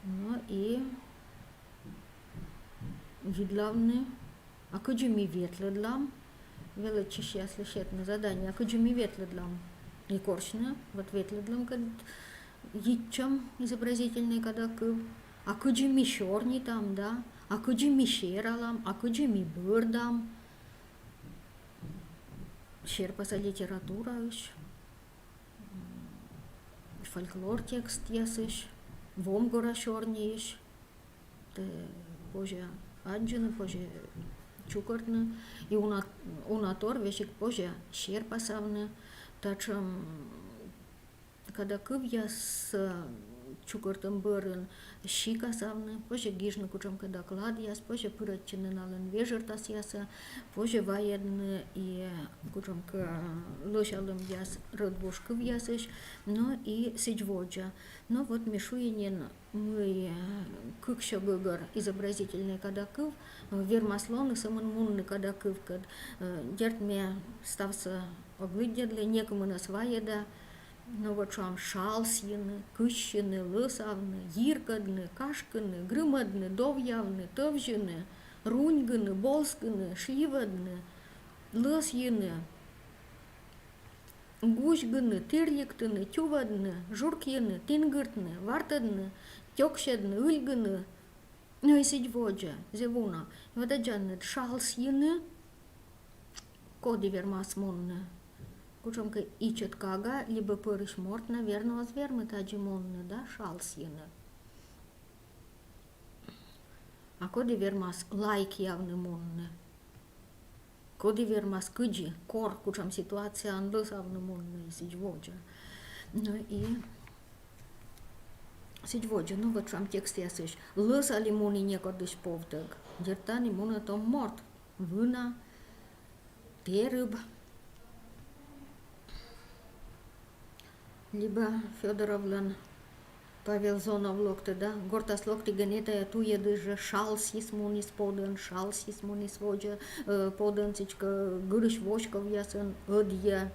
Ну и видлавны, а кыджи ми ветледлам, величиш ясли шетны задание, а кыджи ми ветледлам. И коршны, вот ветледлам, kad итчам изобразительный, когда кыв, а кыджи ми щорни там, да, а кыджи ми щералам, а кыджи ми бырдам. Щерпаса литература иш, фольклор текст ясыш, вомгора щорни иш, те позже аджины, позже чукартны, и унатор вешик позже щерпасавны. Тачем, когда кыв яс чукартым бырын щикасавны, позже гижны кучам когда клад яс, позже пыраччыны налын вежертас яса, позже ваедны и кучам лошалым яс рыдбуш кыв ясыш, но и сичводжа. Но вот мишуенен мы кыкшо гыгар изобразительный, когда кыв, вермаслоны самын мунны, когда кыв, кад дертме стався оглыддедлы, некому нас ваеда, но вот шам шалсьены, кыщены, лысавны, йиркадны, кашканы, грымадны, довявны, товжены, руньганы, болсканы, шливадны, лысьены, гущганы, тырликтыны, тювадны, журкьены, тингыртны, вартадны, тёкшедны, ыльганы, ну и сидьводжа, зевуна, вот аджанны шалсьены, коди вермас мунны. Кучомка ичет кага, либо пырыш морт, наверное, возвермы таджимонны, да, шалсьены. А коди вермас лайк явны мунны. Коди вермас кыджи, кор, кучам ситуация анлысавны мунны, сидьводжа. Ну и сидьводжа, ну вот шам текст ясыш. Лысали муни некодыш повдаг, дертани муна том морт, вына, Терыб, либо Федоровлан Павел Зонов локте, да, гортас локти генета туе дыжа шалсис мунис поден, шалсис мунис воджа поден, цичка гырыш вошков ясен, одья.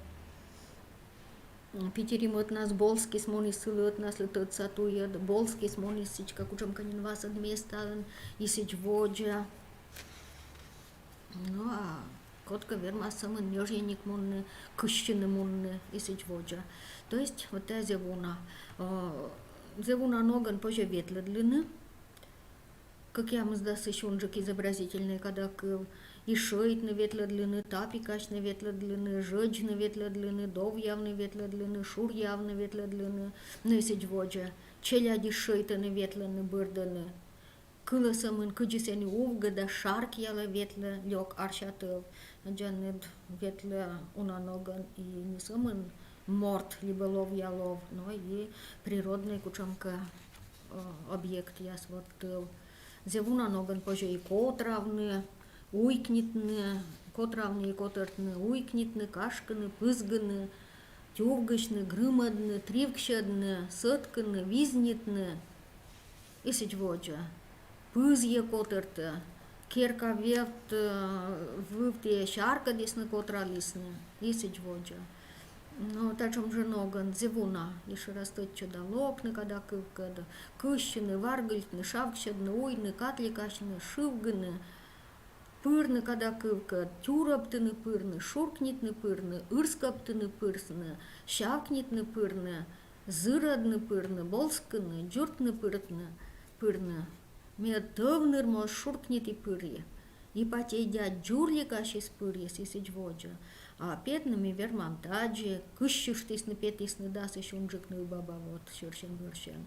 Питерим от нас болскис мунис сылы от нас летот сатуе, болскис мунис цичка кучам канин вас адместален, исич воджа. Ну а котка верма самый неженик мунны, кыщины мунны, исич воджа. То есть вот эта зевуна. Зевуна ноган позже ветлы длины, как я мы сдасы шунжик изобразительный, когда и шоит на ветлы длины, тапикач на ветлы длины, жёдж на ветлы длины, дов явно ветлы длины, шур явно ветлы длины, несить воджа, челяди шойта на ветлы бырданы, кылысамын кыджисени увга да шарк яла ветлы лёг аршатыл, джанет ветлы уна ноган и не самын морт, либо лов я лов, но и природный кучамка объект я сватыл. Зевуна ноган позже и котравны, уйкнитны, котравны и котертны, уйкнитны, кашканы, пызганы, тювгачны, грымадны, тривкшадны, сотканы, визнитны, и сечводжа. Пызье котерты, керка вевт, вывте шарка десны котралисны, и сечводжа. Ну, тачом же ноган зевуна, еще растут чудо лопны, когда кывкада, кыщины, варгальтны, шавкщадны, уйны, катликашны, шивганы, пырны, когда кывка, тюраптыны пырны, шуркнитны пырны, ырскаптыны пырсны, шавкнитны пырны, зырадны пырны, болсканы, джуртны пырны, медовныр мо шуркнити пырье. И потей дядь джурли каши спырье, сисич воджа. А петными вермам таджи, кыщуштисны петисны дасы шунжикны баба вот шуршен выршен.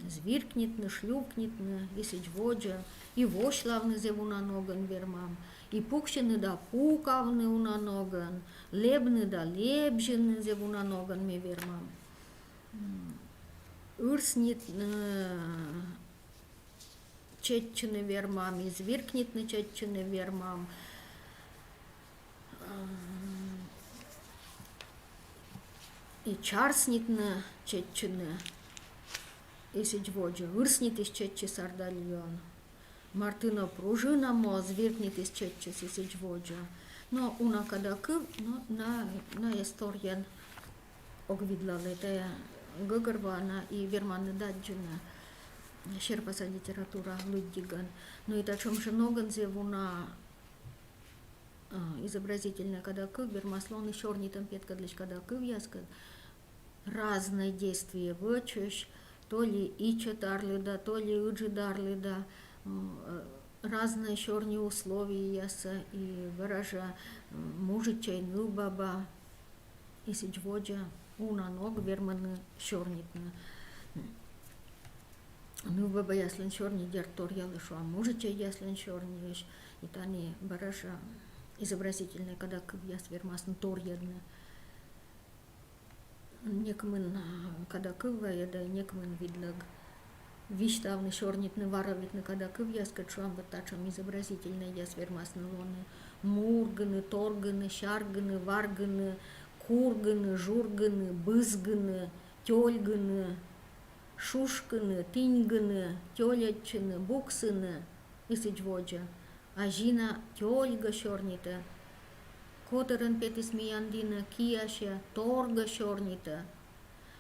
Звиркнитны, шлюпкнитны, исич воджа, и вошлавны зевуна ноган вермам, и пукшины да пукавны уна ноган, лебны да лебжины зевуна ноган ми вермам. Урснитны четчины вермам, и звиркнитны четчины вермам, и чарснитны четчины, исич воджа, ырснит из четчи сардальон, мартына пружина мо, звиркнит из четчи исич воджа. Но уна когда на историен огвидла летая гыгырвана и верманы даджина, шерпаса литература Луддиган. Ну и тачом же ноган зевуна изобразительная, когда вермаслон и шорни там петка для когда яска разное действие вычешь, то ли ича дарлида, то ли уджи дарлида, разные шорни условия яса и выража мужичай ну баба и сиджводжа уна ног верманы шорнитна. Ну баба яслен шорни дертор ялышу, а мужичай яслен шорни вещь, и тани выража изобразительная, когда яс вермасн тор една. Некмен, когда кывая, да некмен видлаг. Виштавны шорнитны варовитны, когда кывяс, качуам батачам изобразительная яс вермасны лоны. Мурганы, торганы, шарганы, варганы, курганы, журганы, бызганы, тёльганы, шушканы, тиньганы, тёлячины, буксыны, исичводжа. Ажина тёльга шорнита. Которен петис мияндина кияша, торга шорнита.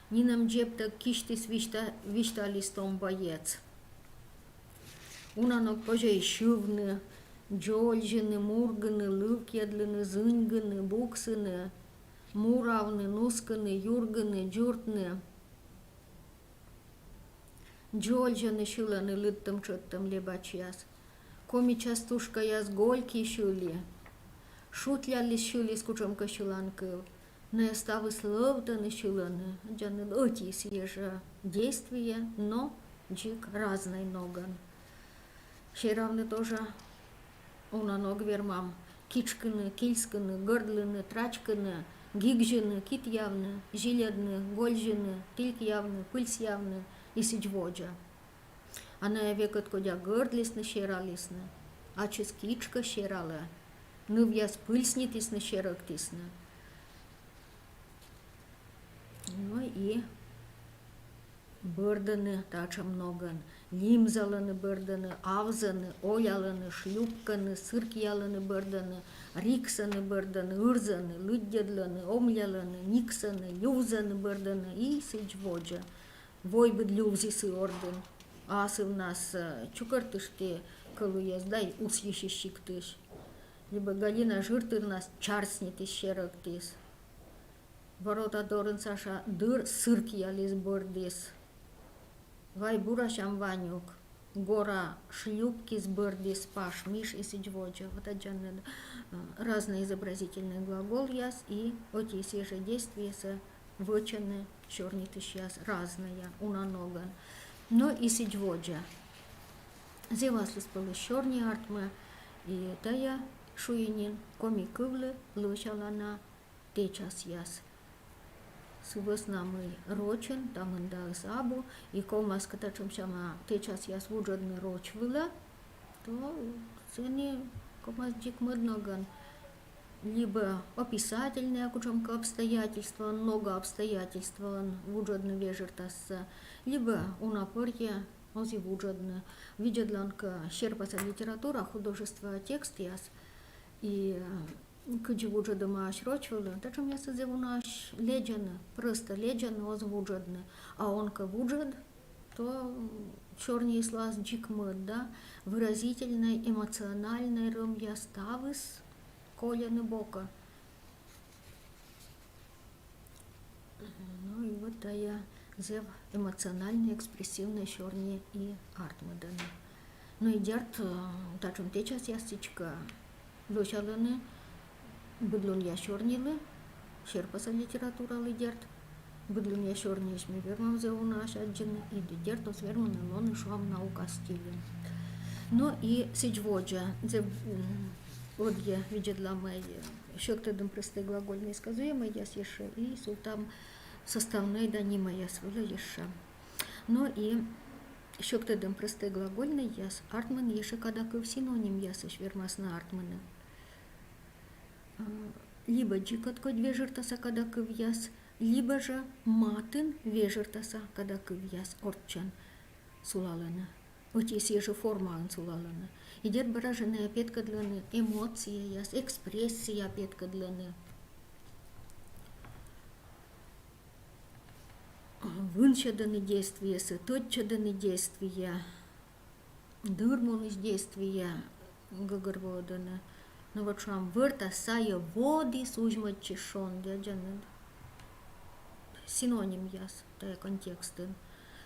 Нинам джепта киштис вишта листом боец. Унанок пожей шувны, джольжины, мурганы, лывкедлины, зыньганы, буксыны, муравны, нусканы, юрганы, джуртны. Джольжаны шиланы лыттам чоттам лебачяс. Коми частушка яс гольки шули. Шутляли шули скучомка шуланкы. Не ставы словтаны шуланы. Джаны оти съежа действие, но джик разный ноган. Ще равны тоже уна ног вермам. Кичканы, кильсканы, гордлыны, трачканы, гигжины, кит явны, жилядны, гольжины, тильк явны, пыльс явны и сиджводжа. Она векот кодя гордлисны, щералисны, а чез кичка щерала. Нывьяс пыльснитисны щерактисны. Ну и бырданы тача многан. Лимзаланы бырданы, авзаны, ояланы, шлюпканы, сыркьяланы бырданы, риксаны бырданы, ырзаны, лыддедланы, омляланы, никсаны, юзаны бырданы и сычводжа. Вой быд лювзисы орден. Асы в нас чукартыште кылуяз, дай ус ещищиктыш. Либо галина жиртыр нас чарснитис щерактис. Ворота дорын саша дыр сыркьялис бырдис. Вай бурашам ванюк, гора шлюпки с бырдис паш, миш и сычводжа. Вот это разные изобразительные глагол яс и оти же действия с вычаны чернит яс разные, унаноган. Но и сычводжа. Зеваслис пылы черни артмы и тая шуинин коми кывлы лышалана течас яс. Сывыснамый рочен, там индагс абу, и комас катачем шама течас яс вуджадны роч выла, то цени комас дик мыдноган. Либо описательные кучамка обстоятельства, много обстоятельств вуджадны вежертаса, либо унапорье ози вуджадны. Видядланка щерпаса литература, художество, текст яс, и Кыджи вуджады маш рочвылы, тачем я сызеву наш леджаны, просто леджаны оз вуджадны, а онка вуджад, то черный слаз джикмыд, да, выразительный, эмоциональный ром я ставыс, коляны бока. Ну и вот я зев эмоциональный, экспрессивный черный и артмыданы. Ну и дярт, тачем течас ястичка, лошаланы, Быдлун я чернилы, щерпаса литература лидерт, быдлун я черниш ми вермам за у наш аджин, и дидерт ос верман лон и шуам наука стилен. Но и сычводжа, зе одья виджедла мэй, щектедым простые глагольные сказуемые яс еше, и султам составной данима яс выла еше. Но и щектедым простые глагольные яс, артман еше кадаков синоним яс еш вермас на артманы. Либо джикотко вежертаса кадаков яс, либо же матын вежертаса кадаков яс орчан сулалана. Вот есть же форма сулалана. Идет выраженная опеткадланы, эмоция яс, экспрессия опеткадланы. Вынчаданы действия, тотчаданы действия, дырмуны действия, гагарводаны. Ну вот шам вырта сая воды сужмать чешон, дяджаны. Синоним яс, тая контексты.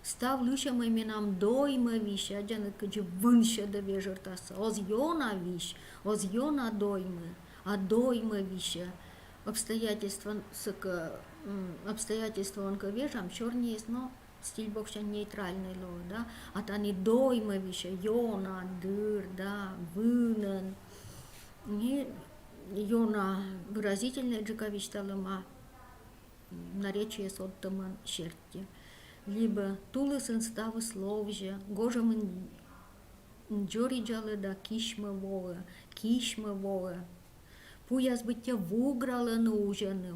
Став лучшим именам дойма вищ, аджаны каджи вынща да вежертаса. Оз йона вищ, оз йона доймы, а дойма вища. Обстоятельства он вежам, черный есть, но стиль бокща нейтральный ло, да. А тани дойма вища, йона, дыр, да, вынен. И йона выразительная джикович талыма наречие соттаман щерти. Либо тулысын ставы словжа, гожамын джориджалы да кишмы вовы. Пуяс быття вугралы нужаны.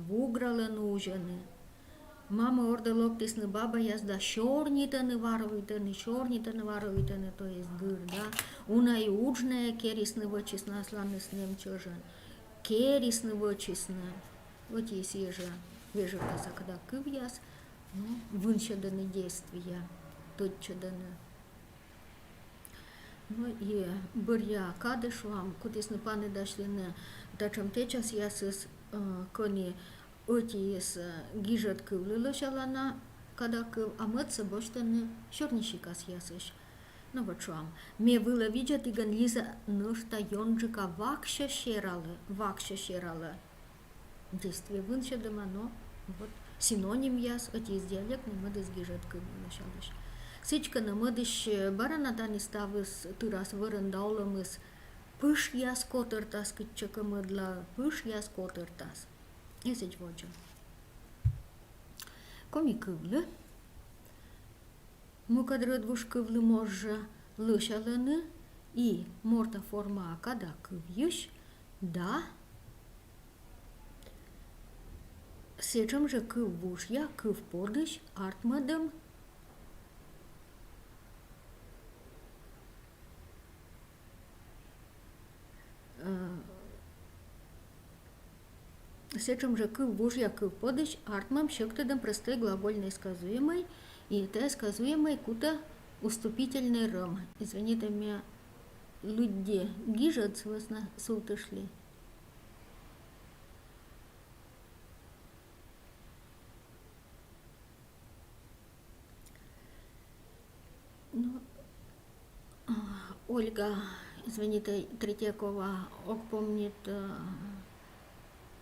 Мама орда локтисны баба язда шорнитаны варвитаны, то есть гыр, да. Уна и уджная керисны вычисна асланы снем чожан. Керисны вычисна. Вот есть же вежертаса, когда кывьяс, ну, вынчаданы действия, тотчаданы. Ну и бырья кадышвам, кутисны паны дашлины, дачам течас ясыс кони отиес гижат кывлы лошалана, когда кыв, а мыться боштаны чернищикас ясыш. Ну вот шуам. Ме выла видят иган лиза нышта йонджика вакша щералы. Действие вынчадыма, но вот синоним яс, отиес диалектный мыдыс гижат кывлы лошалыш. Сычка на мыдыш барана тани ставыс тырас вырындауламыс пыш яс котыртас кытчыка мыдла, пыш яс котыртас. Есеч воджа. Коми кывлы. Мукадры двуш кывлы можа лышаланы и морта форма када кывьюш да, сечем же к вушья, к в подыш, артмадам, сечем же к вушья, к в подыш, артмам щектадам простой глагольной сказуемой, и это сказуемой куда уступительный ром. Извините меня, люди гижат свысно султышли. Ну, Ольга, извините, Третьякова, помнит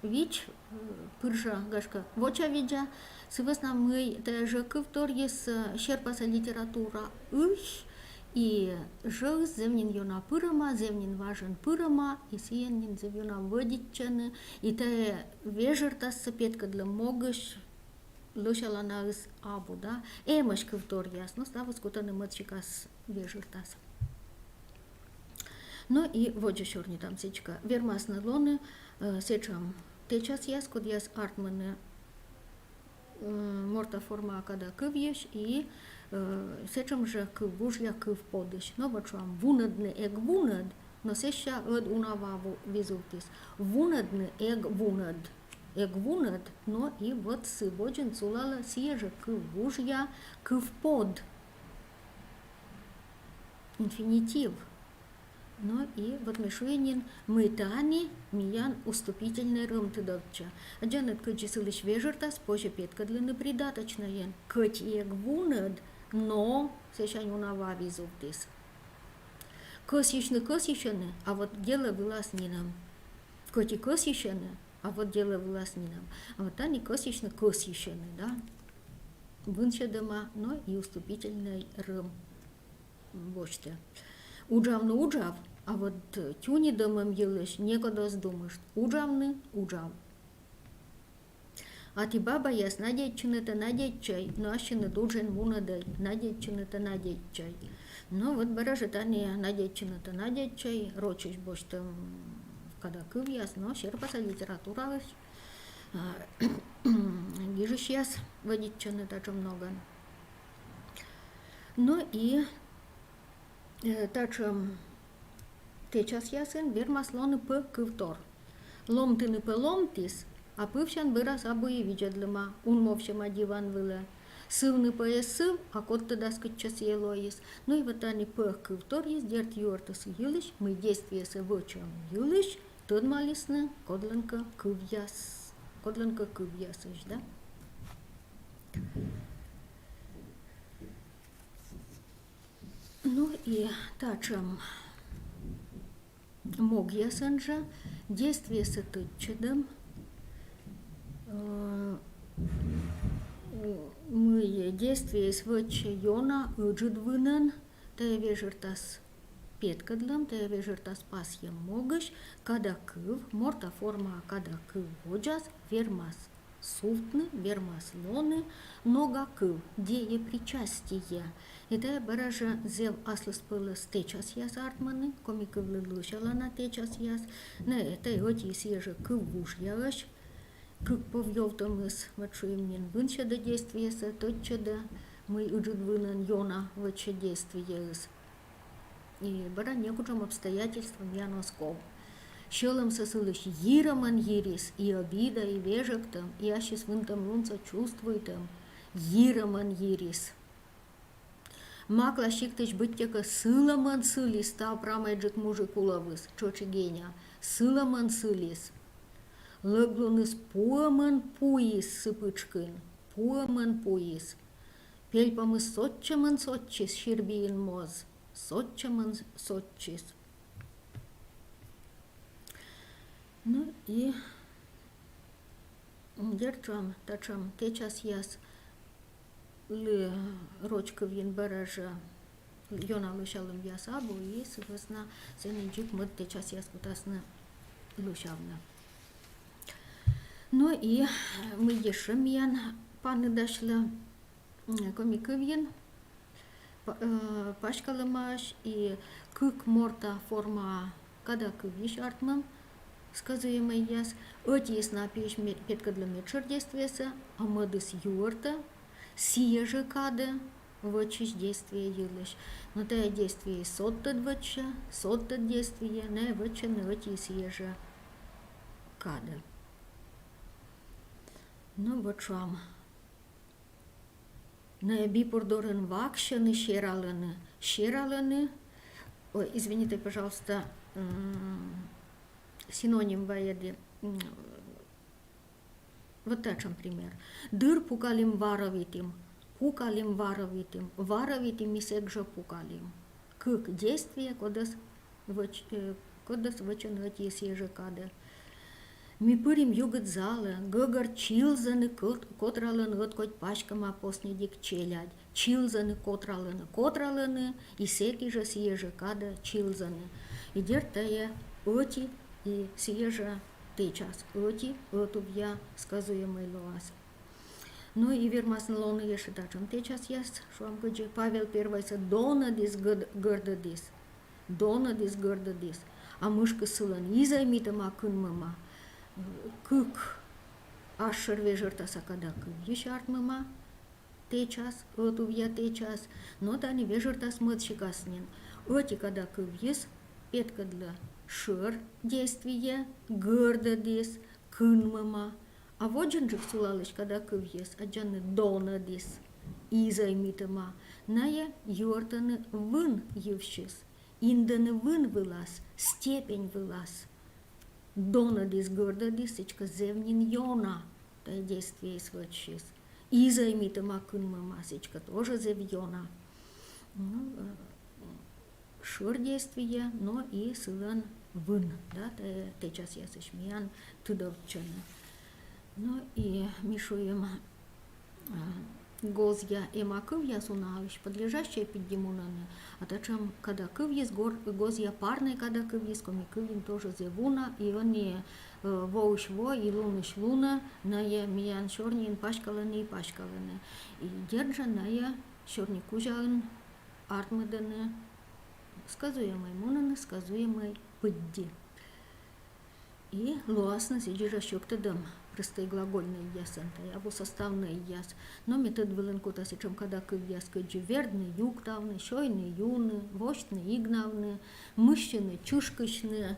вич, пыржа, гашка, воча видя, свысно мы даже ковтор есть щерпаса литература и жил земнин юна пырама, земнин важен пырама, и сиенин земюна водичаны, и те вежерта сапетка для могыш, лошала на из абу, да, эмаш ковтор ясно, става скутаны мачикас вежертас. Ну и вот же черни там сечка. Вермасны лоны сечам течас яс, код яс артманы морта форма когда кывьеш и сечам же кывужья кыв подыш. Но вот шам вунадны эг вунад, но сеща од унававу визултис. Вунадны эг вунад, но и вот сыводжен цулала сеже кывужья кыв под. Инфинитив. Ну и вот мишуенин мытани миян уступительный ром тыдовча. А джанет кычисылыш вежертас, позже петка длины придаточная. Кыть ег вунад, но сещань унава визултис. Косишны, а вот дело было с нином. Коти косишны, а вот дело было с нином. А вот они косишны, да. Вынча дома, но и уступительный ром. Бочте. Уджав, а вот тюни домом елеш, некогда сдумаешь. Уджавны, уджав. А ти баба яс надетчины-то надеть чай, но ащины должен вунадай, надетчины-то надеть чай. Ну вот баражет они надетчины-то надеть чай, рочишь бош там, когда кыв яс, но щерпаса литература гижешь яс, водитчины даже много. Ну и тачем течас ясен вермас лоны п кывтор. Ломтыны п ломтис, а пывчан выраз обои виджадлыма, ун мовчама диван выле. Сывны п сыв, а кот тогда скотчас елоис. Ну и вот они п кывтор есть, дерт юртас юлыш, мы действия с вочем юлыш, тот малисны, кодланка кывьяс, да? Ну и тачем мог ясен же, действие с тычедом, мы действие с вочеёна уджудвынен, те вежертас петкадлам, те вежертас пасьем могыш, когда кыв, морта форма, когда кыв воджас, вермас султны, вермас лоны, нога кыв, дея причастие. Это баража зев аслас пылас течас яс артманы, комиков лылышала на течас яс, на это и оти сеже кывуш яш, кык повьёвтамыс, вачуемнин вынча до действия са, тотча да мы уджудвынен йона вача действия ис. И бара некуджам обстоятельствам я носков. Щелом сосылыш yiramан yirис, и обида, и вежектам, и ащис вынтам лунца чувствуйтам, yiramан yirис. Макла щиктыш быттяка сыламан сылис, та прамайджик мужикулавыс, чочи геня, сыламан сылис. Лыглуныс пуаман пуис сыпычкын, пуаман пуис. Пельпамыс сотчаман сотчис, щирбиин моз, сотчаман сотчис. Ну и держам, тачам, течас яс ли рочковин баража, йона лышалым яс абу, и соответственно сенеджик мыт течас яс кутасна лышавна. Ну и мы ешем ян паны дашла комиковин, пашкалымаш и кык морта форма, когда кывиш артмам, сказуемый яс, оти ясна пеш петка для мечер действия, а модус юрта, сие же када, вочиш действие юлыш. Но те действие соттад воча, соттад действие, не воча, не оти сие же када. Ну вот шам. Не бипурдорен вакшаны щераланы. Ой, извините, пожалуйста, синоним воеды. Вот такой пример. Дыр пукалим варовитим, варовитим и секжа пукалим. Как действие, кодас вочанать есть када. Ми пырим югат зала, гăгăр чилзаны котралăны õtkot пашкама поснедик челядь. Чилзаны котралăны, и секи же сие када чилзаны. Идер тая оти и сие же тычас. Оти, отубья, сказуемый лоас. Ну и вермасн лоны еши тачам тычас яс, шуам гыджи Павел первайса дона дис гырдадис. Дона дис гырдадис. А мышка сылан изаймитама кынмыма. Кык ашыр вежертаса када кык артмыма течас, отувья течас, но тани вежертас мытщикаснен. Оти када кык ес, петка для шыр действие, гырдадис, кынмыма. А вот джанжик сулалыш када кык ес, а джаны донадис, изаймитама. Ная юртаны вын евшис, инданы вын вылаз, степень вылаз. Донадис гордадис, сечка зевнин йона, та действие сводшис. И займита макын мама, сечка тоже зевьона. Ну, шур действие, но и сылан вын, да, течас я сышмиян тудовчана. Ну и мишуем гозья эмакыв я сунавиш, подлежащая пиддимунаны, а тачам когда кывьес гозья парный, когда кывьес комикывин тоже зевуна, и они воушво и луныш луна, ная миян шорнин пашкаланы и пашкаланы. И держа ная шорни кужан артмыданы, сказуемый мунаны, сказуемый пыдди. И луасно сидишь щуктадам. Простые глагольные ясанты, або составные яс. Но метод виленкута сечем когда кывьяс кыджи вердны, юктавны, шойны, юны, вощны, игнавны, мыщины, чушкышны,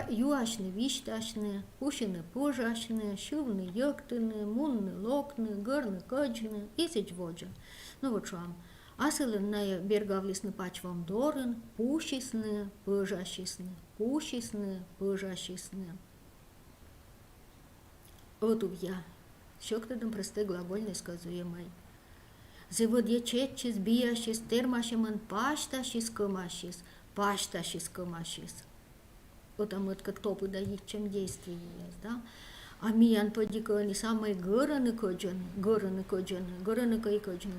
юашны, вишташны, пушины, пожашны, шувны, йоктыны, мунны, локны, горны, коджны и сечводжа. Ну вот шам. Асылын на бергавлисны пачвам дорын, пушисны, пожашисны, пушисны, пожашисны. Отувья. Щоктадым простый глагольный сказуемый. Зеводья четчис, биящис, термашеман, пашташис, кымашис, пашташис, кымашис. Вот там вот как топы дают, чем действие есть, да? А миян подикани самые гораны коджаны,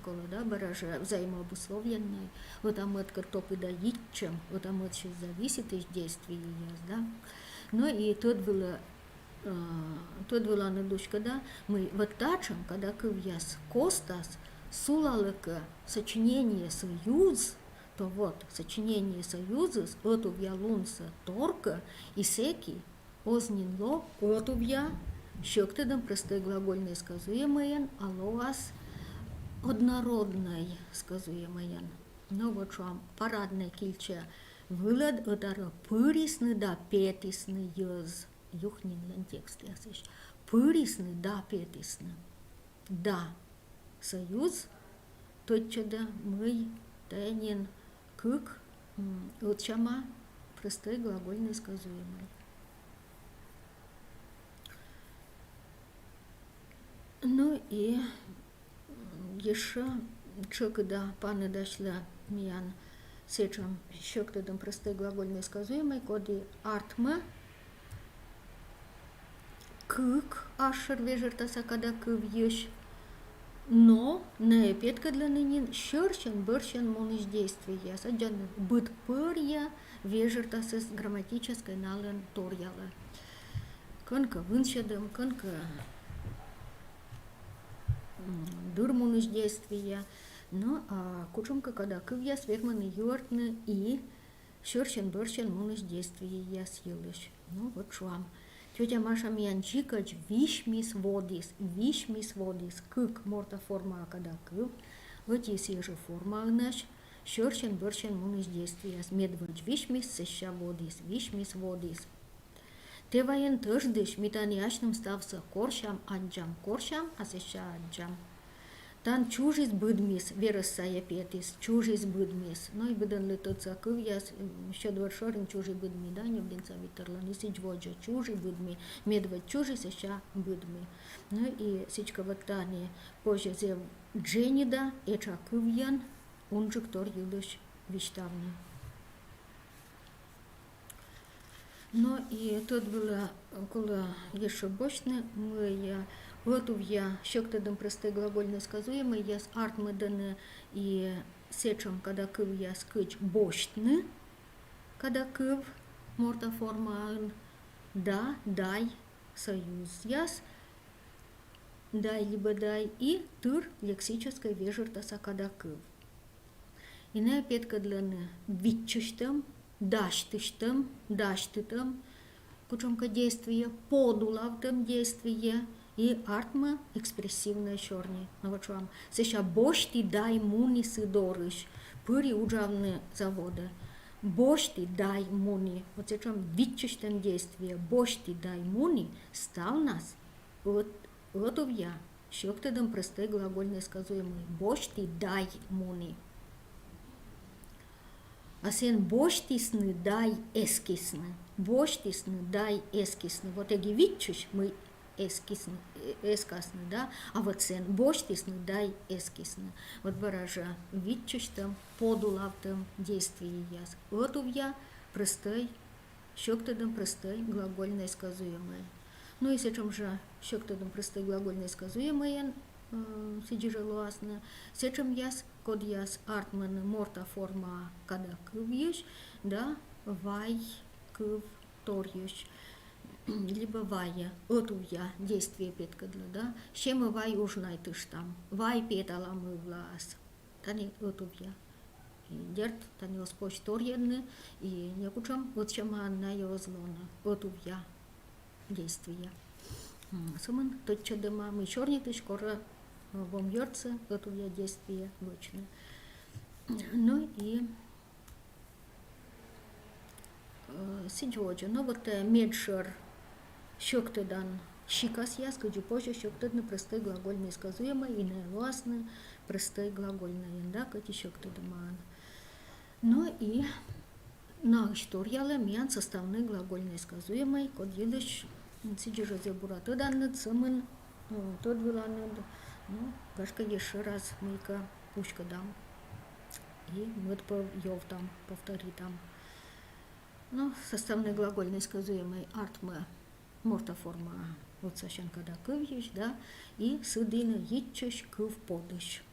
кола, да, баража взаимообусловленные. Вот там вот как топы дают, чем, вот там вот сейчас зависит из действия есть, да? Ну и тут была недушка, да, мы вот тачем, когда кывьяс костас, сулалыка сочинение союз, то вот сочинение союза, отувья лунса торка и секи, ознинло, отувья, щоктедом простые глагольные сказуемые, алоас однородной сказуемые. Ну вот что, парадная кильча, вылад отара пырисны да петисны ёз. Юхнин текст я слышу. Пырисны, да, петисны. Да, союз, тотчас да мы тенен кык, отчама простой глагольный сказуемый. Ну и еще, когда паны дошла миян сечем щоктадом простой глагольный сказуемый, коды артма, кык ашер вежертаса когда кывьеш, но не петка для нынен щерчен бырчен мониш действия, саджан быт пырья вежертаса с грамматической нален торьяла. Конка вынщадом, конка дыр мониш действия, но а кучумка когда кывья сверманы юртны и щерчен бырчен мониш действия я съелыш. Ну вот швам. Тетя Маша мянчикач вишмис водис, кык морта форма когда кыв, эти же форма наш, щерчен бърчен муниш действияс, медвач вишмис сеща вишмис водис. Теваен тăждыш митаниашным ставса коршам, а сеща аджам. Тан чужис быдмис, верăссая петис, чужис быдмис. Noi bădân lătăța câvias, щедвărșorin чужи быдми, да, не вдинца витăрлани, сич воджа, чужи быдми, медвăd чужи, сеща быдми. Ну и сичка вăттани, позже зев дженида, еча câvian, унжиктор юдыш виштавни. Ну и тут было около еще бочны, мы готов я щоктадом простой глагольной сказуемый, я с артмаданы и сечем, когда кыв я скыч бочны, когда кыв морта форма да, дай, союз яс, дай либо дай и тыр лексической вежертаса когда кыв. И на опять кадланы витчуштам, даштыштам, кучомка действие, подулавтам действие и артма экспрессивная черни. Ну вот вам. Сейчас бошти дай муни сидорыш, пыри уджавны завода. Бошти дай муни, вот сейчас витчуштам действие, бошти дай муни стал нас, вот я, щоктадом простой глагольной сказуемый, бошти дай муни. А сен боштисны дай эскисны. Вот эги витчуш мы эскасны, да? А вот сен боштисны дай эскисны. Вот выража витчуш там, подулав там действие яс. Вот я простой, щоктадом простой глагольной сказуемой. Ну и сечем же щоктадом простой глагольной сказуемой, сидижелуасны, сечем яс, код яс артман морта форма когда кывьеш, да, вай кыв торьеш, либо вая, я действие петкадла, да, щемы вай ужнай тыш там, вай петаламы влас, тани я. Дерт тани оспоч торьенны, и некучам, вот чема на его злона, я действия. Сумын точно дыма, мы чернитыш, скоро вам йорце, я действие вычно. Ну и сиджоджа, ну вот медшер щоктадан щикас я скажу позже щоктадны простой глагольный сказуемый и наилуасны простой глагольный, да, кати щоктадаман. Ну и на историяла мян составный глагольный сказуемый, код едыш сиджоджа зебура, тодан цымын, тот виланы. Ну, гашка еще раз мыка пушка дам. И мы йов там, повтори там. Ну, составный глагольный сказуемый артма морта форма вот сащан когда кывьеш, да, и сыдына итчеш кыв подыш.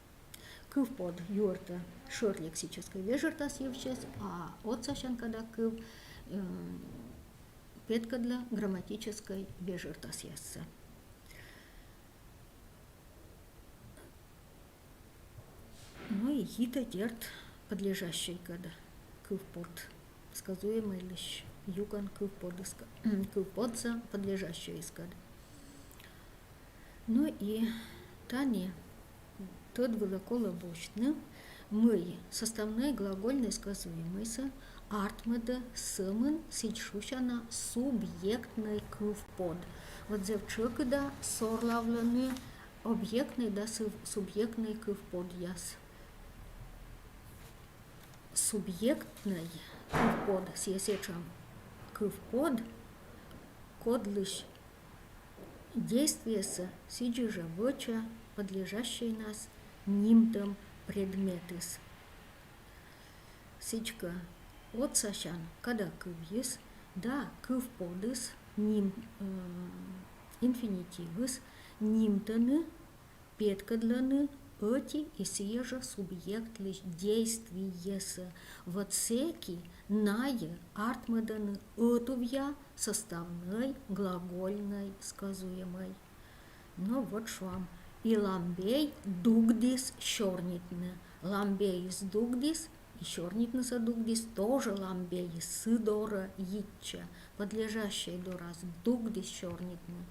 Кыв под юрта шор лексической вежертас евчес, а от сащан когда кыв петка для грамматической вежертас ясса. Ну и хита дерт подлежащий когда кывпод, сказуемый лишь юган кывподыска, кывподца подлежащий искад. Ну и тани тот вылокола бочны, мы составной глагольной сказуемыйся артмеда сымын сичшушана субъектный кывпод. Вот зевчык да сорлавлены объектный да субъектный кывпод яс. Субъектный кывпод, сесечам кывпод, код лишь действия сиджижа воча, подлежащий нас нимтам предметыс. Сичка от сащан, когда кывьес, да кывподыс, ним инфинитивыс, нимтаны, петкадланы, эти и сие же субъект лишь действиеса. Вот секи ная артмаданы этувья составной глагольной сказуемой. Ну вот швам. И ламбей дугдис щорнитны. Ламбей из дугдис Ищорнитнеса дугдис тоже ламбей сыдора итча, подлежащий до раз дугдис щорнитну.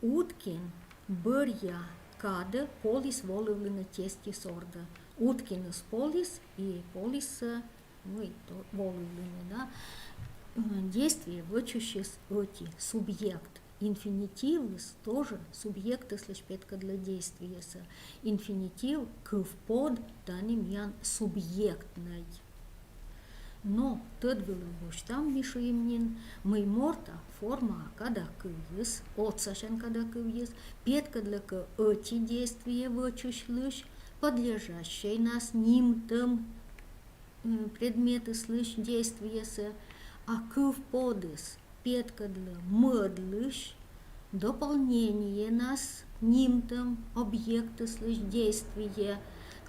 Уткин бырья каде полис волывлена тести сорда. Уткин из полис и полиса, ну и то волывлены, да. Действие вычущес эти, субъект. Инфинитивус тоже субъекты слышпетка для действия. Инфинитив квпод даним ян субъектный. Но тот вылывуш там мишуемнин, мы морта форма когда кывьес, отсашен когда кывьес, петка для эти действия вычущлыш, подлежащие нас нимтам предметы слыш действия, а квподес петка для мыдлыш, дополнение нас нимтам объекты слыш действия,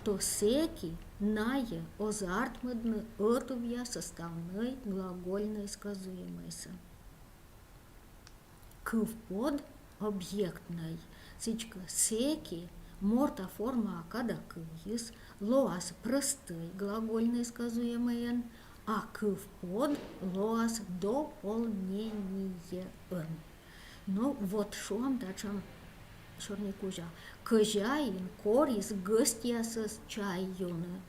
то секи нае озартмедны отувья составной глагольной сказуемойся. Квпод объектной, сичка секи морта форма когда кывьес, лоас простой глагольной сказуемоен, а квпод лоас дополнение. Ну вот шуам дачам шорникужа. Кăjain корис găstiasăs чайюны.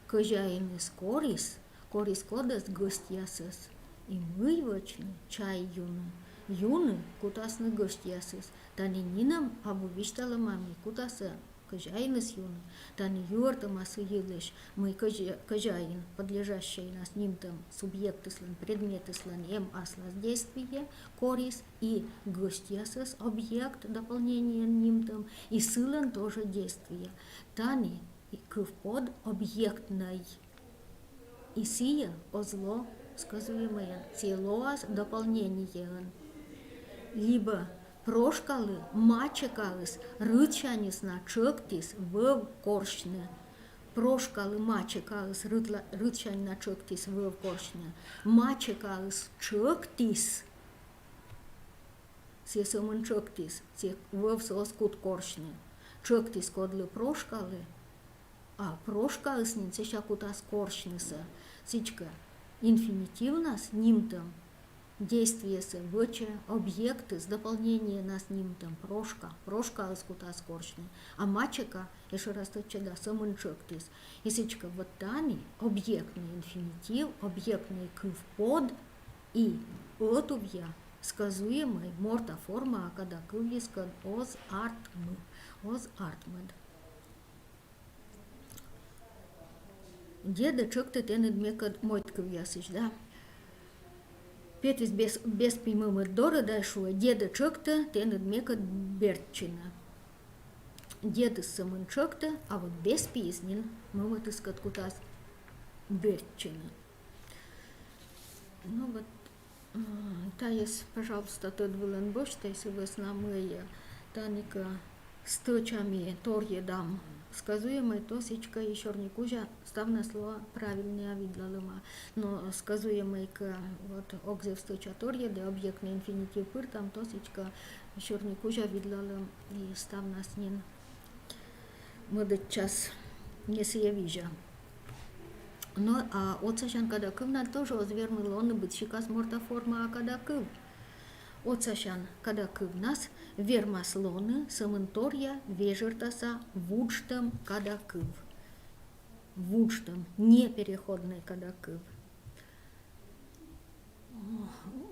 Кăjain из корис кодас găstiasăs. И мывочны чайюны. Юны кутасны găstiasăs. Тани нинам абувиштала мами кутаса кăjain из юны. Тани юртамасы елыш. Мы кăjain, подлежащие нас нимтам субъекты слан, предметы слан, аслас действие, корис и găstiasăs, объект, дополнение нимтам, и сылан тоже действие. Тани и квпод объектной. И сия озло сказуемое, целоас дополнение. Либо прошкалы, мачекалыс, рычанис на чöктис в коршне. Прошкалы, мачекалыс, рычань на чöктис в коршне. Мачекалыс чöктис, се сăмân чöктис, се в соскут коршне. Чöктис кодлы прошкалы, а прошкалыс нин се шакутас коршнеса. Сичка инфинитив нас нимтам, действие с выче, объекты с дополнением нас нимтам, прошка скутас коршни, а мачека, еще раз тут чада, самынчоктис. И сичка вот тани, объектный инфинитив, объектный квпод и отувья, сказуемый морта форма, когда кывьескан оз артмед. Деда чокты тенед мекад мойт кывьясыч, да? Петис без пимымы дора дайшуа, деда чокта тенед мекад бертчина. Деда самын чокта, а вот без пизнин мымы тыскат кутас бертчина. Ну вот, таес, пожалуйста, тот вылен бошта, если вы с нами таника с точами торье дам сказуемый, то сичка еще не кужа ставна слово правильное видлалыма. Но сказуемый к вот огзев сточаторье, да объектный инфинитив пыр, там то сичка еще не кужа видлалым и ставна с ним модет час не сия вижа. Но а отсашан когда кывна тоже озвернула он быть шикас морта форма, а когда кыв. Отсашан когда кывнас вермаслоны самынторья вежертаса вудштам когда кыв. Вудштам непереходный когда кыв.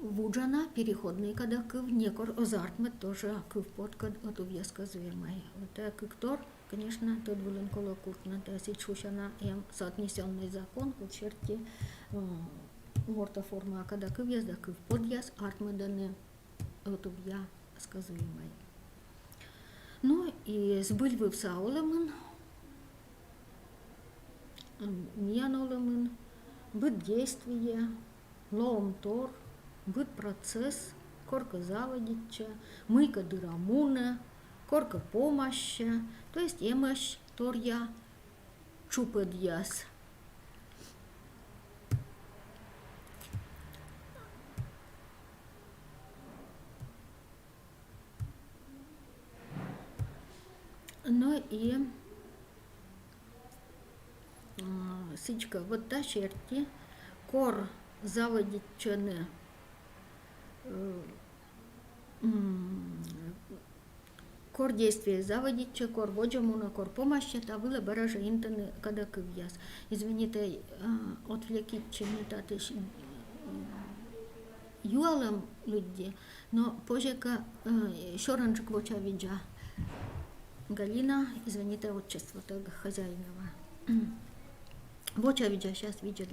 Вуджана переходный когда кыв, некор озартмет тоже кыв подкад от увьясказуемой. Вот так иктор, конечно, тот был инколокуртно, да сичушана им соотнесенный закон, вот черти морта форма когда кыв язда кыв подъяс артмеданы от увьясказуемой. Ну и сбыльвы в саолемын, мьянолемын, быт действия, лоом тор, быт процесс, корка заводича, мыка дырамуна, корка помоща, то есть емаш торья чупадьяс. Ну и сичка, вот та черти, кор заводичане, кор действия заводича, кор воджамуна, кор помощи, та было баража интаны, когда кывьяс. Извините, отвлеките не татыш юалам люди, но позже шоранжик воча виджа. Галина, извините, отчество так хозяинова. Воча виджа, сейчас виджа.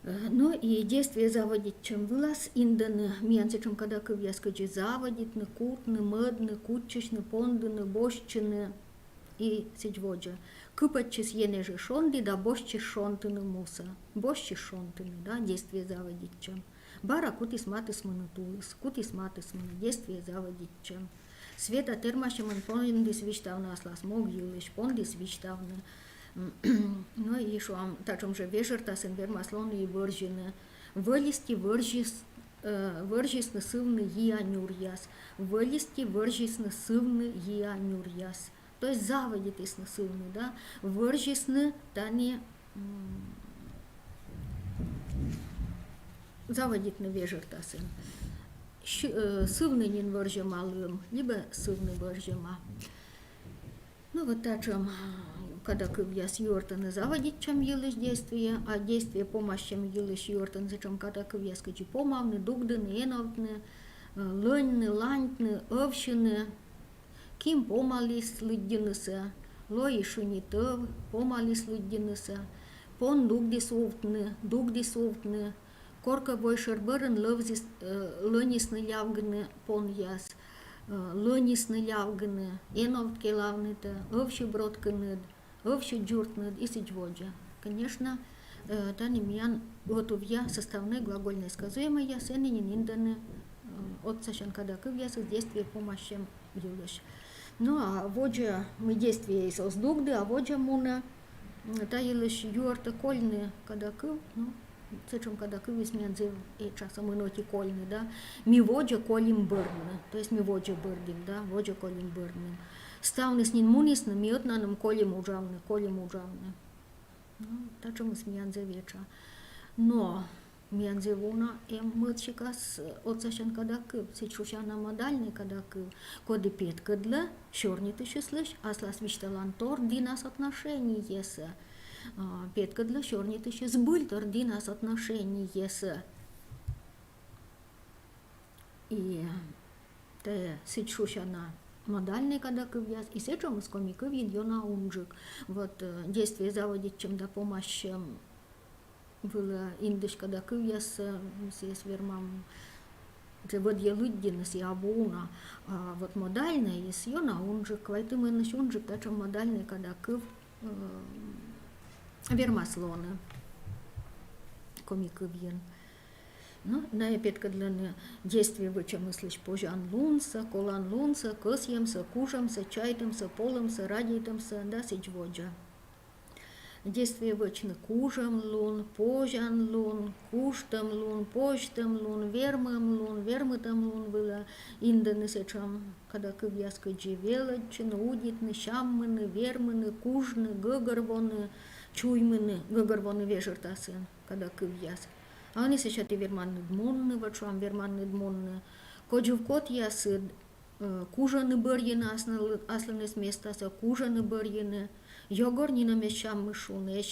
Ну и действие заводить чем вылаз инданы, мянцечем когда кывьяскаджи заводит, на кутны, мыдны, кутчичны, пондыны, бощины и сидводжа. Кыпатчис енеже шонды, да бощи шонтыны муса. Бощи шонтыны, да, действие заводить чем. Бара кутис матис манутулис, кутис матис ман, действие заводить чем. Света термашеман пондис виштавна аслас могилыш, пондис виштавна. Ну и что, тачом же вежертасен вермаслон и вържены. Вылезти вържис насывны ианюрьяс. Вылезти вържис насывны ианюрьяс. То есть заводит из насывны, да. Вържисны тани заводит на вежертасен. Сывны нин вържемалым, либо сывны вържема. Ну вот тачом, когда кывьяс юртаны заводить чем елыш действие, а действие помощем елыш юртан, зачем когда кывьяс качи помавны, дугданы, эновтны, лынны, лантны, овщины, ким помалис лыддинысы, лои шунитов, помалис лыддинысы, пон дугдис овтны, корка бойшер бырын лынисны лявгны пон яс. Лонисны лявгны, еновтки лавныты, овщи бротканы, овщи джуртны и сидводжа. Конечно, танимьян готовья составные глагольные сказуемые, сенинин инданы от сашан когда кывьяс действие помощем юлыш. Ну а воджа мы действие из оздугды, а воджа муна та юлыш юрта кольны когда кыв, ну, зачем когда кывис мянзев и часом иноти кольны, да, ми воджа колим бырны, то есть ми воджа бырдим, да, воджа колим бырны. Ставны с ним мунисны, ми отнаным колим ужавны. Ну, зачем с мянзев веча. Но мянзевуна мытчикас отсашен когда кыв, сечушана модальный когда кыв, коды пет кыдла, шорниты счислыш, аслас вишталантор динас отношений еса. Петка для чернит еще сбыльтор динас отношений еса. И те сечушана модальный когда кывьяс, и сечом из комика видео на унжик. Вот действие заводить чем до помощи было индыш когда кывьяс, с вермам, це вот є люддінес і абуна, а вот модальний є сьо на унжик, вайти ми на унжик, та чим модальний когда кыв вермаслоны, комик вен. Ну, на опять для действия выча мыслишь пожан лунса, колан лунса, косьемся, кушамся, чайтемся, полымся, радитемся, да сичводжа. Действие вычны кужам лун, пожан лун, куштам лун, почтам лун, вермытам лун было индонесечам, когда кывьяска джевелочны, удитны, шаммыны, вермыны, кужны, гыгарвоны, чуймыны, гыгарвоны вежертасын, когда кывьяс. А они сейчас и верманны дмонны, вачуам верманны дмонны. Коджув кот ясы, кужаны бырьины асланы с места, кужаны бырьины. Йогорнинами щам мышуны.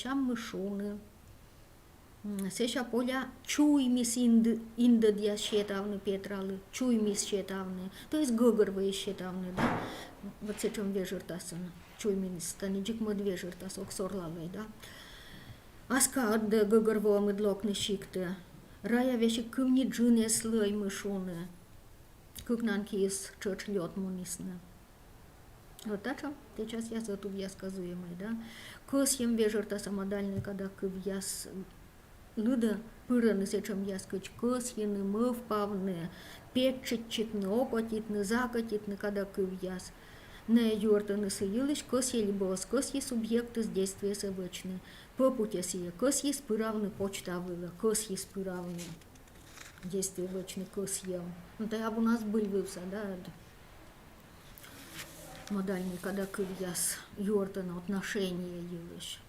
Сеша поля чуймис индадья щетавны петралы, чуймис щетавны, то есть гыгарвые щетавны, да? Вот с этим вежертасын, чуймис станиджик мод вежертас, оксорлалый, да? Аска от гыгарвого мыдлокны щикты, рая вещи кымни джуне слой мышуны, кыкнанки из чоч лед мунисны. Вот так что сейчас я за я сказуемый, да. Косьем вежерта самодальный, когда кывьяс лыда пыраны сечем яскач косьены, мыв павны, петчитны, опатитны, закатитны, когда кывьяс. Не юртаны сыилыш, косье либо косье субъекты с действия собачны. По пути сие косье спыравны почта выла, косье спыравны. Действие вочны косьем. Ну, то я бы у нас был вывса, да. Модальный, когда кывьяс юртаны отношения елыш.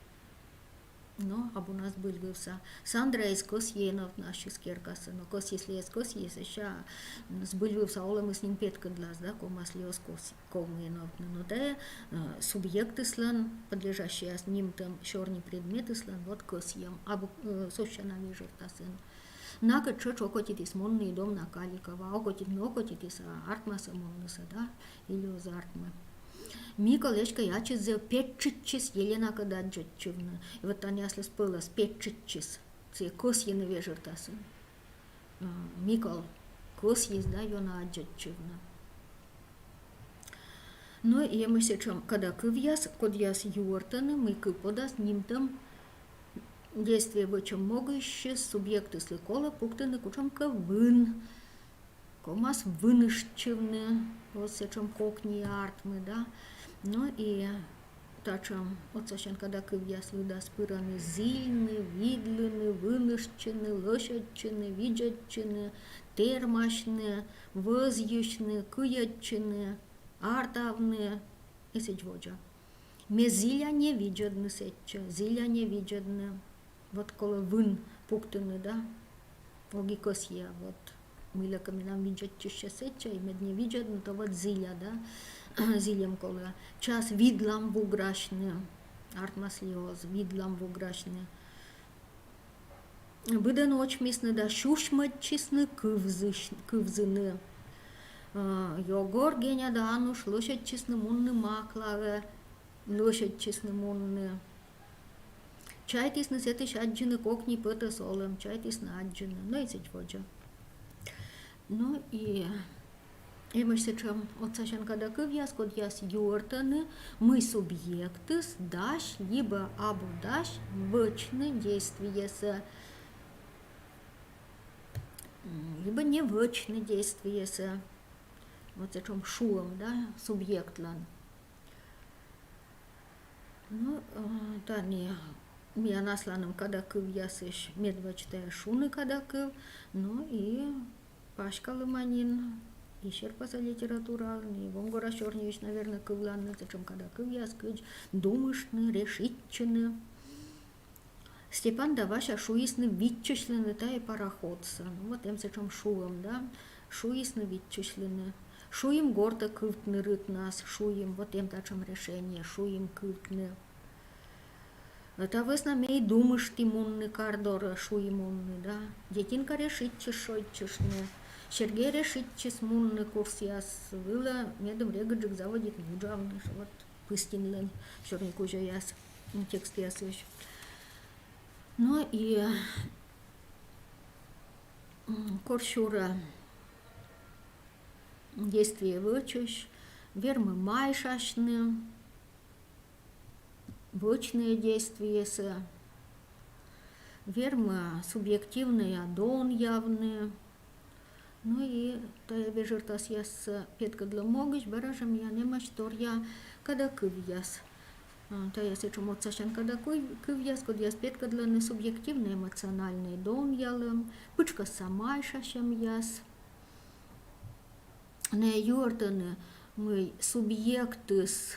но або нас збильвився. Сандра із кос єнов наші скеркаса, но кос если есть кос есть, ща збильвився, але ми з ним петка длаз, да, комас ліос кос, єнов, но те субъекты слан, подлежащие с ним там черні предмети слан, вот кос єм, або сощана вижертасен. Нака чоч окотитис монный дом на Каликова, окотитис артмаса монныса, да, или оз артмы. Ми колечка ячизе петчичис Елена Кададжетчевна. И вот они если спылась петчичис, це кос є невежертасын. Микол кос есть, да, Йона Аджетчевна. Ну и мы сейчас, когда кывьяс, кодьяс юортаны, мы кыподас нимтам действие бычем могущее, субъекты сликола, пуктаны кучамка вын. Комас вынышчевны, вот сечем кокни артмы, да. Ну и тачам, от сощен, когда кывьяс выдаст пыраны зильны, видлыны, вынышчены, лошадчены, виджатчены, термашны, возъющны, кыятчены, артавны, и сечводжа. Ме зиля не виджадны сеча, зиля не виджадны, вот коло вын пуктыны, да, логикосья, вот. Миля каменам виджат чище сеча, и мед не виджат, но то вот зиля, да, зилям кола. Час видлам вуграшне, артмаслиоз, видлам вуграшне. Бъде ночь мисне, да, шушмат чисне кывзыны. Йогор геня да ануш, лошадь чисне мунны маклаве, лошадь чисне мунны. Чайтис на сетиш аджины кокни пыта солем, чайтис на аджины, ну и сечводжа. Ну и мы сейчас, вот сощен, когда кывьяс, кодьяс юортаны, мы субъекты с даш, либо або даш, вычны действия с, либо не вычны действия с, вот сечем шуом, да, субъектлан. Ну, да, не, я насланом, когда кывьяс иш, медвачтая шуны, когда кыв, ну и Пашка Лыманин, и Щерпаса литература, и Вонгора Черневич, наверное, кывланны, зачем когда кывьяс, кыч, думышны, решитчины. Степан Даваша шуисны витчешлены, та и пароходца. Ну вот им зачем шуем, да, шуисны витчешлены. Шуем гордо кывтны рыт нас, шуем, вот им тачем решение, шуем кывтны. Это весна мей думыш тимунны кардора шуемунны, да. Детинка решитче шойчешны. Сергей решитче смунны курсияс. Вила медом регаджик заводит муджавны, что вот пыстинлен, чернику же яс, текст ясыш. Ну и коршура действие вычущ, вермы майшашны, вочные действия, вермы субъективные, дон явные. Ну и то я вежертас яс петка для могыч, баражам я немаш торья, когда кывьяс. То я сечем от сащан, когда кывьяс, когда яс петка для не субъективные, эмоциональные, дон ялым, пычка сама шашем яс. Не юртаны мы субъекты с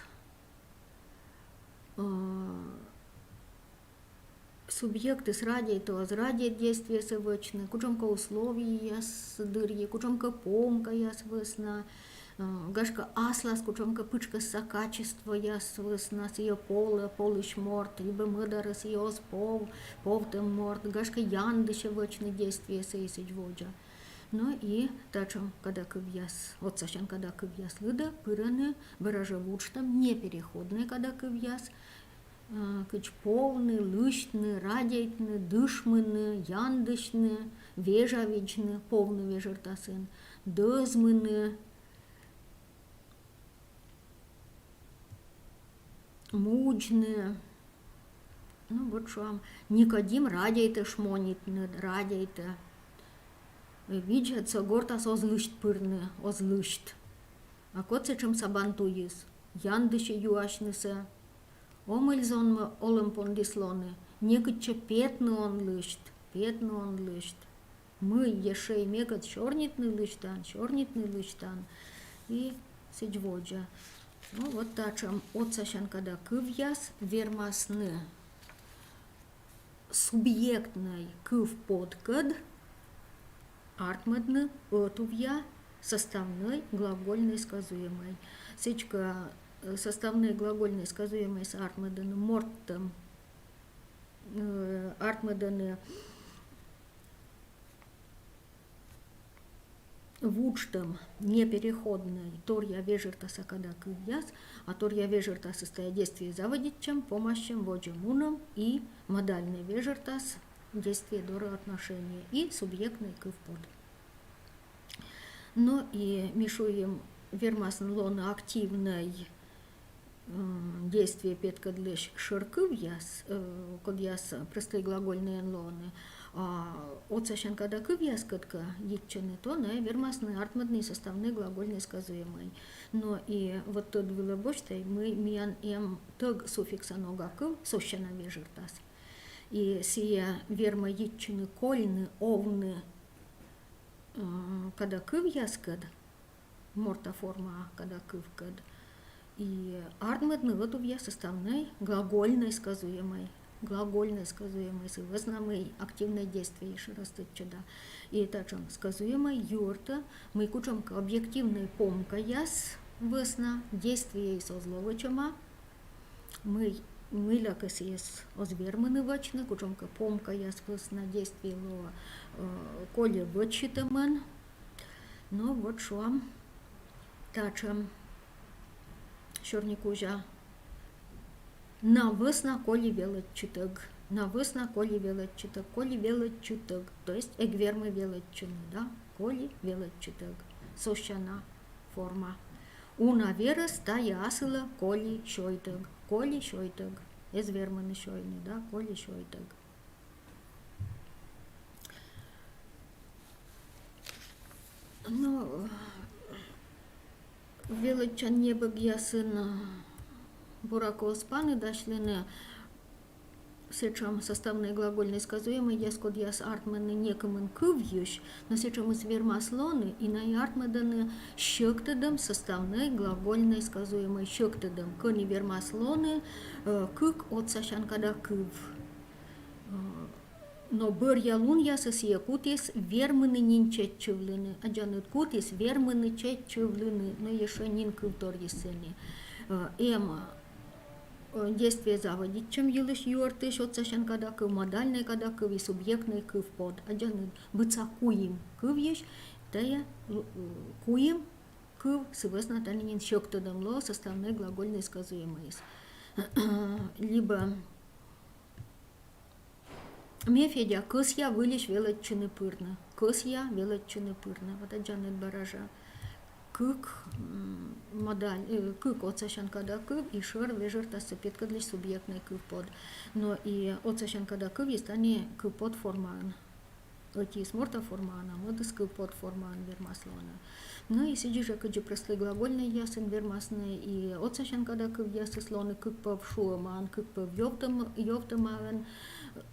радией действия совочны, кучомка условия с дырьи, кучомка помка яс весна, гашка аслас, кучомка пычка са качество яс весна, с ее полыш морт, либо мыдара с ее повтем морт, гашка яндыша вочны действия сеисич воджа. Ну и тачем, когда кывьяс, вот сащан, когда кывьяс лыда, пыраны, выражевучтам, непереходные, когда кывьяс, кыч полны, лыштны, радейтны, дышмыны, яндышны, вежавичны, полны вежертасын, дызмыны, муджны. Ну вот что, Никодим радейте шмонитны, радейте. Виджаться гортас озлышт пырны, озлышт. А коцечем сабантуис, яндыши юашныса, омыльзон олымпондислоны, некытче петны он лышт. Мы ешей мегат шорнитны лыштан, и сидьводжа. Ну вот тачем отсащан, когда кывьяс вермасны. субъектной кыв подкад артмадны отувья составной глагольной сказуемой. Сечка составной глагольной сказуемой с артмаданы морттом артмаданы вучтом непереходной торья вежертаса когда кывьяс, а торья вежерта состоит действие заводичем, помощем, воджемуном и модальный вежертас действие дора отношения и субъектный кывпод. Но и мишуем вермасн лона активной действие петкадлыш ширкывьяс, кыгьяс простые глагольные лоны, отсащен когда кывьяс кытка дитчаны, то на вермасны артмадный составный глагольный сказуемый. Но и вот тот вылобочтай мы миян тог суффикса нога кыв сощана вежертас. И сия верма дитчаны кольны, овны, когда кывьяс кад, морта форма когда кывкад, и артмадны вот увья составной глагольной сказуемой. Глагольной сказуемой, с вызнамой активное действие еще растет чуда. И также сказуемой юрта, мы кучам к объективной помка яс высна, действие из озловочама, мы лякас из озверманы вачны, кучам к помка яс высна, действие ло коли вычитаман. Ну вот шо, тачам, шорникужа. Навысна коли велет чутык, навысна коли велет чутык, коли велет чутык, то есть эгвермы велет чуны, да, коли велет чутык, сощана форма. Уна вера стая асыла коли шойтык, эзверманы шойны, да, коли шойтык. Ну, велет чан небог ясын Бурако спаны дашлены сечам составной глагольной сказуемой яскод яс артманы некомын кывьющ, но сечам из вермаслоны и на артмаданы щектедом составной глагольной сказуемой щектедом. Кони вермаслоны кык от сащан когда кыв. Но быр ялун ясыс якутис вермыны нин четчевлыны, а джанут кутис вермыны четчевлыны, но еще нин кывтор есыны. Действие заводить, чем елыш юртыш от сащан когда кыв, модальный когда кыв и субъектный кыв под. А джаны быца куим кыв еш, тая куим кыв сывесна танинин щектодом ло составной глагольный сказуемый. Либо мефедя кысья вылиш велетчины пырна, кысья велетчины пырна. Вот аджаны баража. Кык модаль, кык от сащан когда кыв и шер вежертасы петкадлиш субъектный кыв под. Но и от сащан когда кыв есть они кыв под форман. Эти сморта формана, модыс кыв под форман вермаслона. Ну и сиди же кыджи простой глагольный ясен вермасный и от сащан когда кыв ясы слоны кык пов шуаман, кык пов йовтамавен.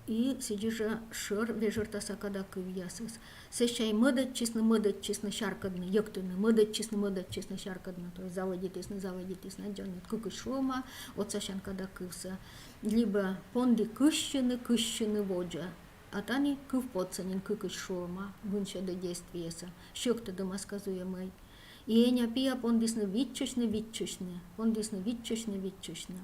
И сиди же шер вежертаса когда кыв ясыс. Сещай мыдат честно шаркадны, ёктыны, мыдат честно шаркадны, то есть заводитесь на джанет кукы шума, от сащан когда кывса. Либо понди кыщины воджа. А тани кыв подцанин кукы шума, вынша до действиеса, щёкты дома сказуемый. И эня пия пондисны витчушны, пондисны витчушны.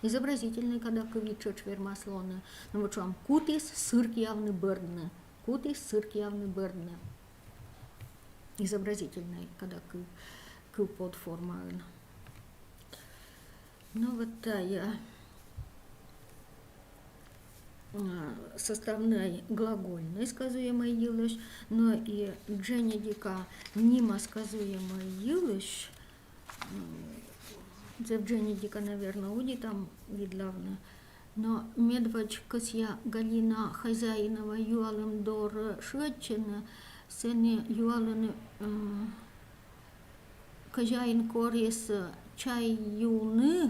Изобразительный, когда кывичоч вермаслоны. Ну вот вам кутис сырк явны бырдны. Кутис сырк явны бырдны. Изобразительный, когда кыв под формаен. Ну вот тая составной глагольной сказуемой елыш, но и дженедика нима сказуемой елыш, в дженедика, наверное, уди там видлавно, но медвач косья Галина хозяинова юалым дор шведчина, сене юалын хозяин корис чай юны,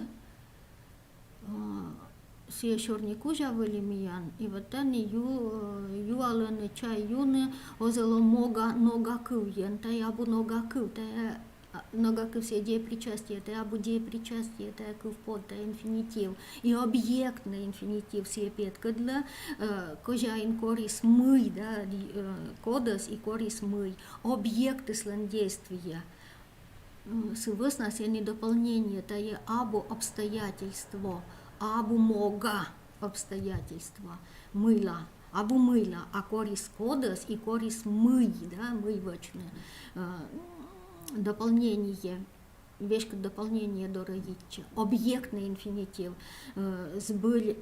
сия шорнику жавали миян, и вот они юалын чай юны озело мога нога кывьен, та ябу нога кыв, та много к все деепричастие, это абу деепричастие, это кувпод, это инфинитив. И объектный инфинитив все петкадла, кожаин корис мы, да, кодас и корис мы, объекты сландействия. Соответственно, не дополнение, это и абу обстоятельство, абу мога обстоятельства, мыла. Абу мыла, а корис кодас и корис мы, да, мы вочное. Дополнение, вещь как дополнение до родича. Объектный инфинитив. Сбыль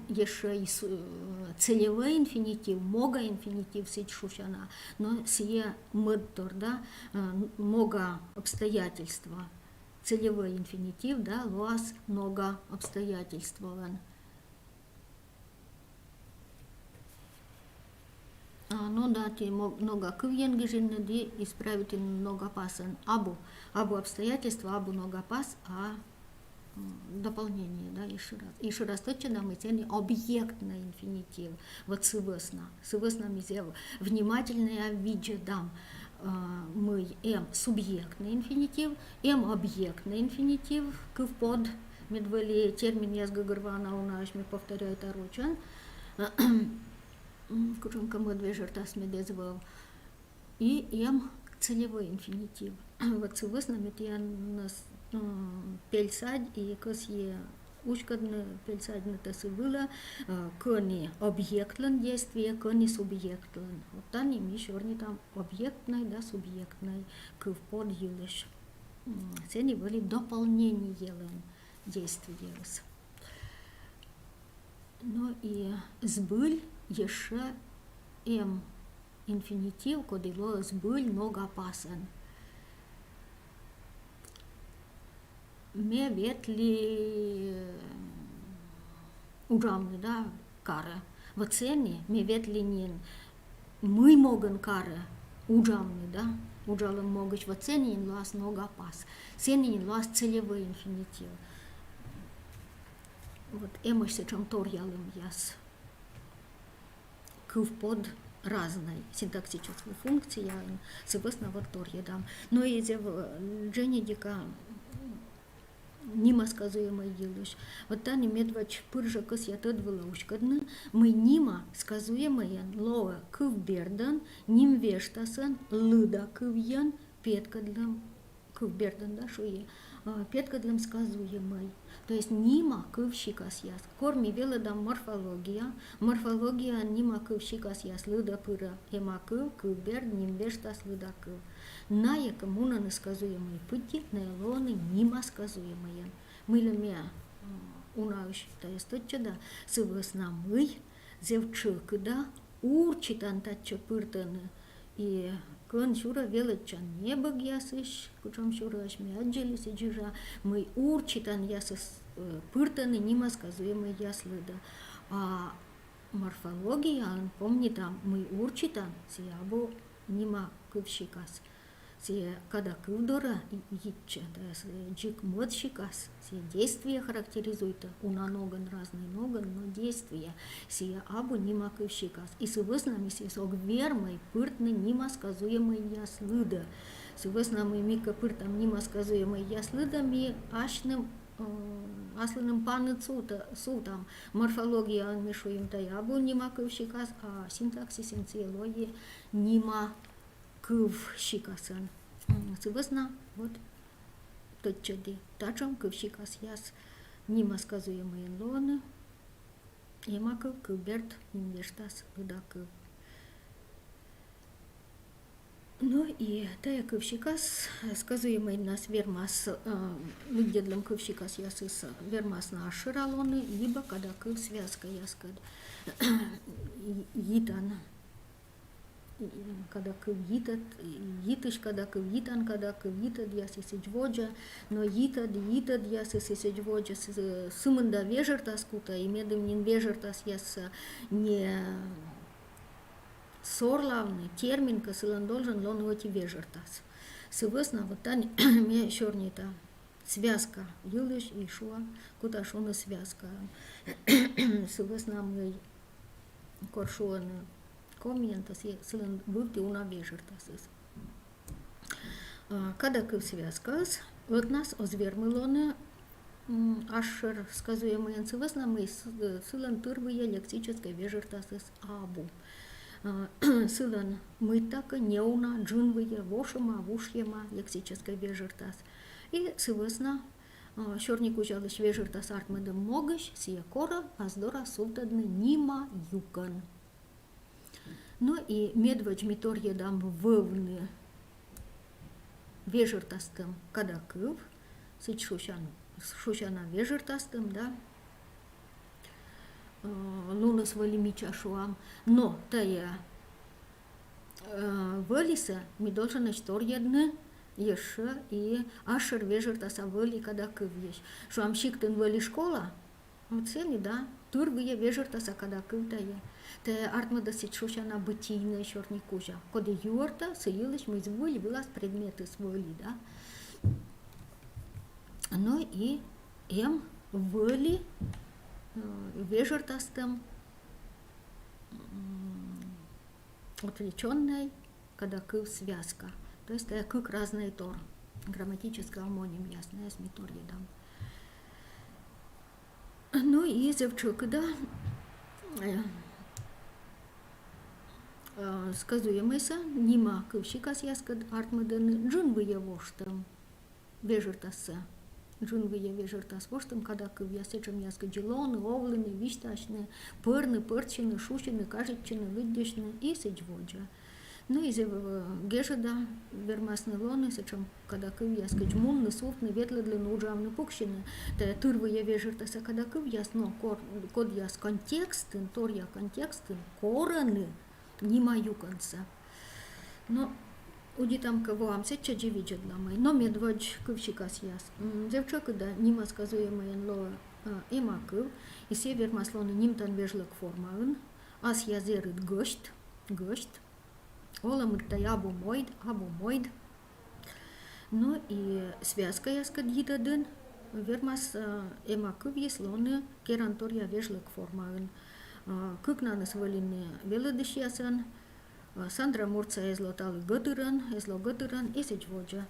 еще и целевой инфинитив, мога инфинитив сечушана, но сие мыттор, да, мога обстоятельства. Целевой инфинитив, да, луас много обстоятельствован. Ну да, ти много кывьенгежин, ди исправить много пасан. Абу обстоятельства, абу много пас, а дополнение, да, еще раз точно мы ценим объектный инфинитив, вот сывысна мизев, внимательная виджа дам, мы субъектный инфинитив, объектный инфинитив, кывпод, медвели термин язгагарвана у нас, мы повторяет оручан, кучонка мы две жерта смедезвал, и целевой инфинитив. Вот сывысна я нас пельсадь и косье ушкадно пельсадь на тасы было, кони объектлен действие, кони субъектлен. Вот там еще не там объектный, да, субъектный, кывпод елеш. Все они были дополнение действия. Ну и сбыль еще инфинитив, код его сбыль много опасен. Ме ветли ужамны, да, кара. В оцене ме ветли нин. Мы могем кара ужамны, да, ужалом могуч в оцене ин лас много опас. Сене ин лас целевой инфинитив. Вот эмош сечам торьялым яс. Кывпод разной синтаксической функции, согласно варторье дам. Но и дженедика нима сказуемый елыш. Вот та немедвач пыржа кос я тот вылаушкадны, мы нима сказуемый лоа кывбердан, ним вештасан, лыда кывьян, петкадлам, кывбердан, да, шуе, петкадлам сказуемый. То есть нима кывщикас яс. Корми велодам морфология нима кывщикас яс, лыда пыра, ема кывберд, ним вештас, лыда кыв. Ная коммуна несказуемые пути, на элоны нима сказуемые. Мылемя унауш, то есть точно, согласно мы, зевчик, да, урчитан тача пыртаны, и кон шура величан небо ясыш, кучом шура ашми аджели сиджижа, мы урчитан ясыс пыртаны, нима сказуемые яслыда. А морфология, помни там, мы урчитан, сиабо нима кывщикас. Все когда кывдора итча, джик модщикас, все действия характеризуют, уна ноган разный ноган, но действия, все абу нима кывщикас. И соответственно, если согвермой пыртны нима сказуемый яслыда, соответственно, мы мика пыртам нима сказуемый яслыда, ми ашным асланым паны сутам морфология мешуем таябу нима кывщикас, а синтаксис энциологии нима кывщикасан. Согласно, вот тот чади. Тачом кывщикас яс нима сказуемые лоны, емаков кывберт инвештас лыдакыв. Ну и тая кывщикас сказуемый нас вермас выгедлем кывщикас яс из вермас на ширалоны, либо когда кыв связка яскад гитан. Когда кывгитат, гитыш, когда кывгитан, когда кывгитат ясы сиджводжа, но гитат ясы сиджводжа сымында вежертас кута, и медым нин вежертас яс не сорлавный термин, касылан должен лон оти вежертас. Соответственно, вот та мне шорнита связка, юлыш и шуа, куда шона связка. Соответственно, мы коршуаны комментас сылан вывти уна вежертас. Kada câv связказ, от нас озвермилоне ашер сказуемый энцевеснамый сылан тырвые лексической вежертасыс абу. Сылан мытака неуна джинвые вошема вушьема лексической вежертас. И сывесна Щорнику жалыш вежертас артмыдым могыш, сия кора, аздора султадны нима юкан. Ну и медведь митор едам вывны вежертастым кадакыв, сыч шушана вежертастым, да, лунас валимича шуам, но тая вылиса ми должен истор едны еше и ашер вежертаса выли кадакыв еш. Шуам шиктын выли школа, вот сени, да, турвые вежертаса кадакыв тая. Те артмада сыч шушана бытийная щорникужа. Коды юрта сыилыш мы звыли вылаз предметы свыли, да. Ну и выли вежертастым отвлеченной кадакыв связка. То есть это как разный тор. Грамматический амоним ясная с митор едам. Ну и зевчук, да, сказуемыйса нима кывшикас яскад артмадын джунвые воштым вежертасы. Джунвые вежертас воштым кадакыв ясечем яскад джилоны, овлыны, вишташны, пырны, пырчины, шушины, кажетчины, выддешны и сечводжа. Ну и гежада вермасны лоны, сечем кадакыв яскад джмунны, суфны, ветледлыны, уджамны, пукщины. Те тырвые вежертаса кадакыв ясно, код яс контекстын, тор я контекстын, кораны, нима юканца. Но уди там кого амсеча дживиджа дламай, но медведь кывщикас яс. Зевчака да нима сказуемый ло эмакыв, и север маслоны нимтан вежлык формаын, ас язерыт гошт, оламыртай абу мойд. Ну и связка яскад гидадын, вермас эмакыв еслоны керантория вежлык формаын. Кыкнаныс валины велыдыш ясан, Сандра Мурца излоталы гытыран, и сечводжа.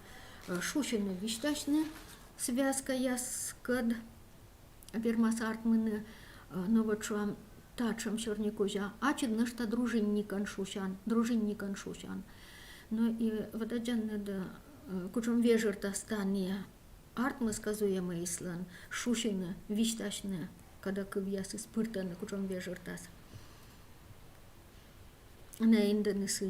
Шушины вишташны связка яскад вермас артмыны, но вот шуам тачам щорникужа, ачид нышта дружинникан шушан. Ну и вот аджанны да кучом вежерта стане артмы сказуемый ислан, шушины вишташны, когда кывьясы спыртаны кучом вежертас. На индонесы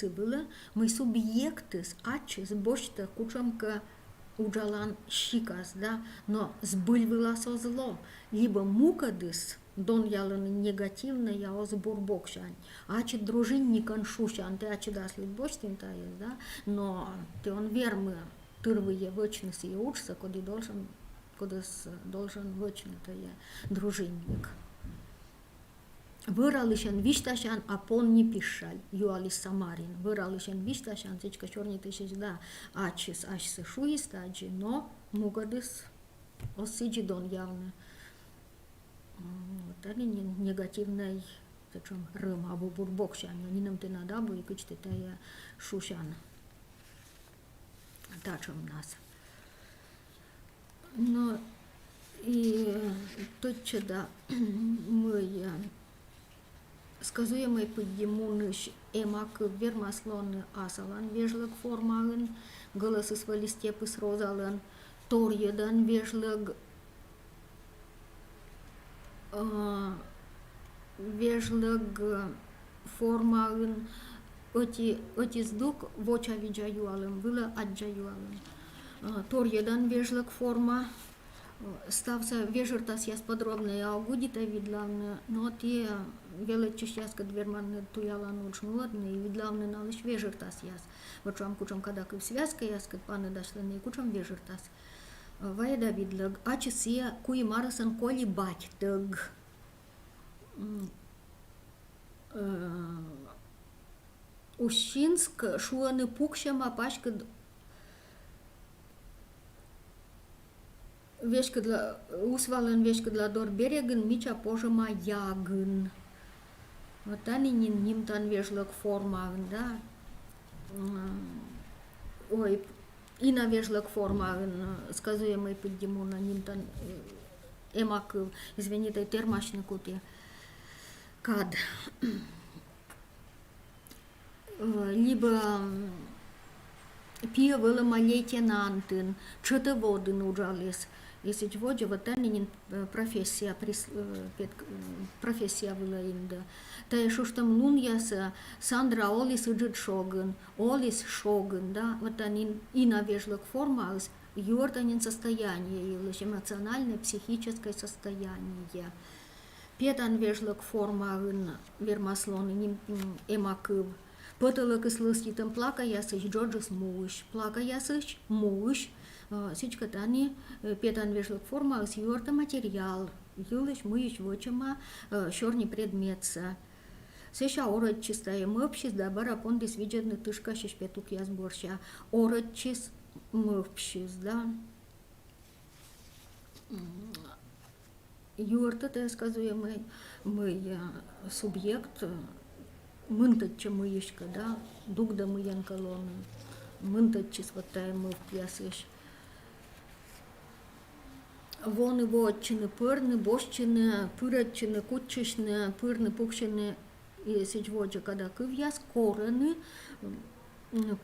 было, мы субъектыс, ачис, бошта, кучамка уджалан щикас, да, но сбыльвыласо зло, либо мукадыс, дон яланы негативно, я озбурбокшань, ачи дружинникан шушан, ты ачи даслит боштин таес, да, но ты он вермы, тырвые вочнысы и учса, коды должен вочный, то я дружинник. Выралышен вишташан, а пон не пишаль, юалис самарин. Выралышен вишташан, зечка черный тысяч, да, ачис шуистаджи, но мугадыс осиджидон явно. Вот это негативный, зачем рым, абу бурбокшан, они нам ты надабу и кычты тая шушан. Тачем нас. Но и точно да, мы сказуемый подъемуныш эмак вермаслоны асалан вежлык формалын, голосы свали степы с розалын, тор едан вежлык формалын, оти сдук воча виджаюалым, было аджаюалым. Тор едан вежлык форма, стався вежертас яс подробно, я угодита видлавны, но те величиш яс кад верманны туялан учнуладны, и видлавны налыш вежертас яс. Вот шам кучам кадакыв связка яс кад паны дашланы, и кучам вежертас. Вайда видлаг, ачи сия куи марасан коли бать тыг. Ущинск шуаны пукшама пашка вешка для усвален вешка для дор береген мича пожема ягын. Вот они ним тан вежлок форма, да. ой, inavieșlăc forma în scăzuiemăi pe dimuna nimtan emac, извините, термашникуте кад либо пиевălă ma лейтенантын, чăтăводын ужалес. Если чего вот они профессия была инда. Та еще что там лун яса Сандра Олис иджит шоган, Олис шоган, да, вот они и навежлок форма, юртанин состояние, или эмоциональное, психическое состояние. Петан вежлок форма вермаслон эмакыв. Пătălăc slăsităm placa ясыч Джорджес муыш, плака ясыч муыш. Всичко тани петан вежлăк форма с юрта материал, юлыш мыич вочема шорни предметса. Сеша орătчис мăpшис да бара пондис виджедны тышка шеш петук яс борща. Орătчис мăpшис, да. Юрта, те сказуемый мы субъект, мânтătче мăișcă, da, duc de mâien călonă, mânтătче сватая мăв плясăș. Воны вотчины, пырны, бошчины, пырătчины, кутчышны, пырны, пукшины, и сечводжа, когда кывьяс, корены,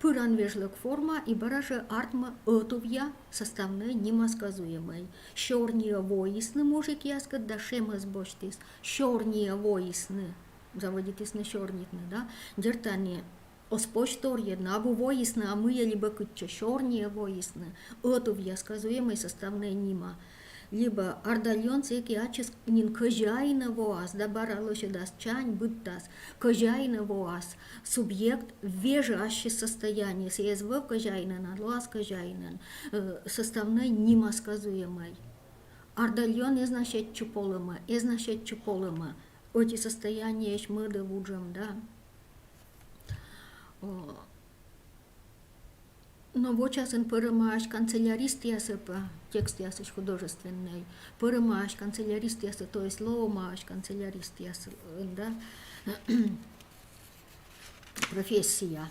пыран вежлăк форма, и баража артма ăтuvья, составная, немасказуемой. Щорния воисны, мужик яскат, да шемас боштис, щорния воисны, заводитис на щорнитны, да, дертани. Оспочторье, нагу воисны, а мы либо кытча, щорния воисны, ătuvья, сказуемой, составная, нима. Либо ардальон цеки ачес нин кăжайнă воас, да баралоше дас чань быттас, кăжайнă воас, субъект вежащее состояние, сезвăв кăжайнăн, адлоас кăжайнăн, составной немасказуемой. Ардальон эзнашетче полăмă, оти состояние эш мăдă вуджăm, да. Но вот сейчас он пărămaș, канцелярист ясă pe text ясă și художественный, пărămaș, канцелярист ясă, то есть лоумаș, канцелярист ясă, да, профессия.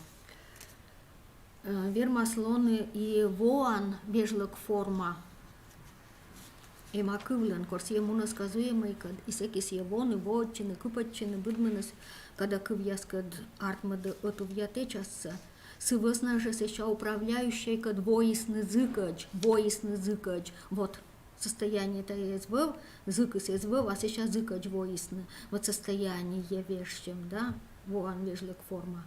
Вермаслоны и воан вежлăk forma, емакывлен, корс емуна сказуемый, kad isekis jevony, вотчины, кыпătчины, быдмăнăs, когда кывьяс, kad артмădă ătuvья tečasă, сывăsна же сеща управляющий, kad воисны зыкăci, вот состояние-то езвăв, зыкăs езвăv, а сейчас зыкăci воисны, вот состояние вещем, да, воан вежлăk forma.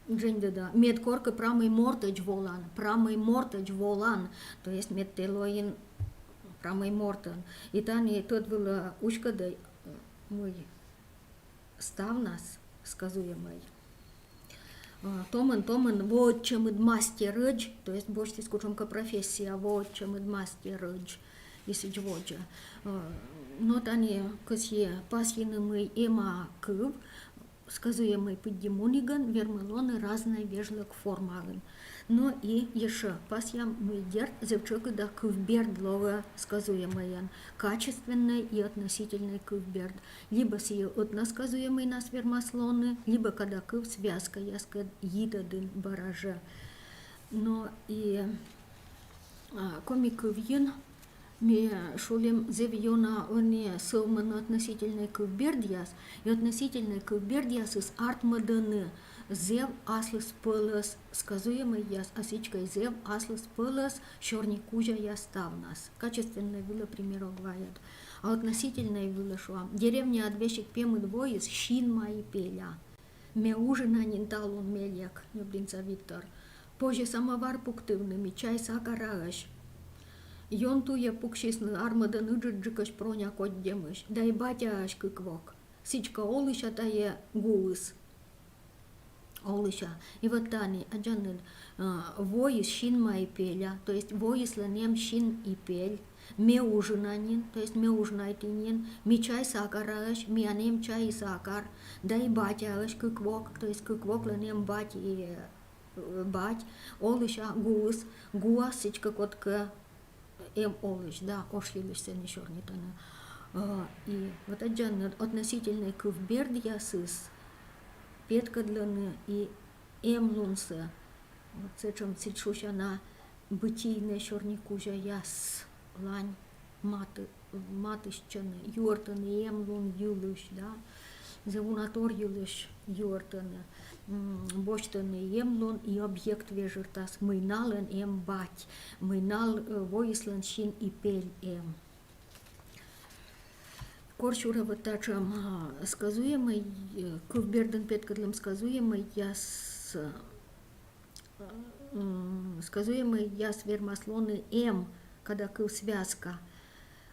Да, медкорка прамый мортăci volan, то есть медтелоин прамый мортăn. И тани tot vălă ușcă de мы ставнас, сказуемый. Томын, вот чем мастерыч, то есть больше скучомка профессия, вот чем мастерыч, если чего-то. Но тани косье пасьины мы ема кыв, сказуемый поддимуниган, вермелоны разные вежлăk формаган. Но и еще пасьям мы дерт зевчык да кывберд лога сказуемый, качественный и относительный кывберд. Либо сие относказуемый нас вермаслоны, либо когда кыв связка яска йидадын баража. Но и коми кывьин ми шулим зевьона они сылман относительный кывбердьяс, и относительный кывбердьяс из артмаданы. Зев аслыс пылыс, сказуемый яс, осичкой зев аслыс пылыс, щорни кужа яставнас. Качественное вило, примеру, говорят. А относительное вило шо. Деревня отвещик пемы двоис, щин мои пеля. Ме ужина нинталун мельяк, Нюблинца Виктор. Позже самовар пуктывными, чай сакарагаш. Йонтуя пукшисны армадан ыджыджыкаш проня коддемыш. Дай батяаш кыквок. Сичка олыша тае гулыс. Олыша. И вот тани, аджанын, воис щин мои пеля, то есть воис ланем щин и пель. Ме ужинанин, то есть ме ужинайтинин, ми чай сакараш, ми анем чай и сакар. Дай батяаш кыквок, то есть кыквок ланем бать и бать. Олыша гулыс, гуас сичка котка олыш, да, ошлилыш сен шорнитана. И вот аджанын относительный кывберд ясыс. петкадланы и эмлунсы. Вот це чим цічуся на битійне чорнікужа яс лань матищани, юртани, емлун юлиш, да? Зевунатор юлиш юртани, боштани емлун и объект вежертас, мыйнален эм бать, мыйнал воислен шин и пель эм. Корчура вот тачам сказуемый, кувберден петкадлем сказуемый яс сказуемый яс вермаслоны эм, когда кыл связка,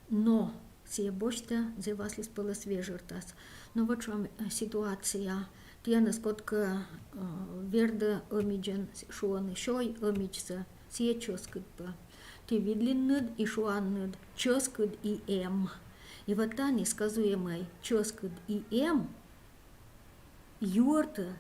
но сие бочта зеваслис пылас вежертас. Но вот что ситуация, тяна скотка верда омиджен шуаны шой омичса, сие чоскыдпа. Ты видлиннед и шуаннед, чоскыд и эм. И вот тани сказуемый чоскыд и эм, юрта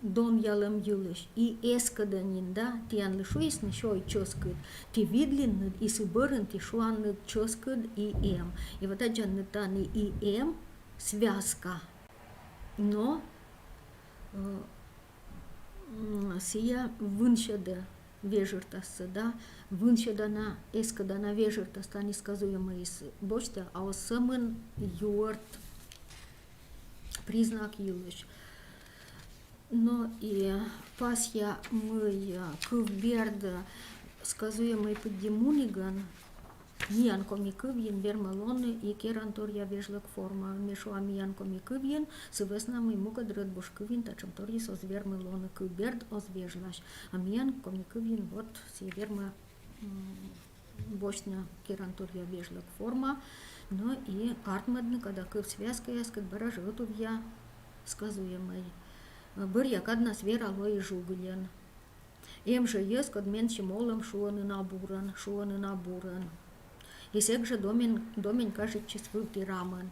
дон ялам юлыш и эскаданин, да, тян лишуис на шой чоскыд, ты видлиннед и сыбырын ты шуаннед чоскыд и эм. И вот аджан тани и эм связка. Но сия выншада вежертаса, да, выншадана эскадана вежертаса, не сказуемый из бочта, а осамын юрт признак юлыш. Но и пасья мы кывберда сказуемый поддемуниган, Миянко микывьен вермалоны и керантория вежлак форма мешуа миянко микывьен сывеснам и мукадред бушкывин тачем торис оз вермалоны кывберд оз вежлаш. А миянко микывьен вот си верма бочна керантория вежлак форма. Но и артмадны, когда кыв связка яскат баражоту я сказуемый. Бырьяк одна свера лой жуглен. Эм же ескад меньше молом шуаны набуран. Исек же домен кажет чесвылти раман.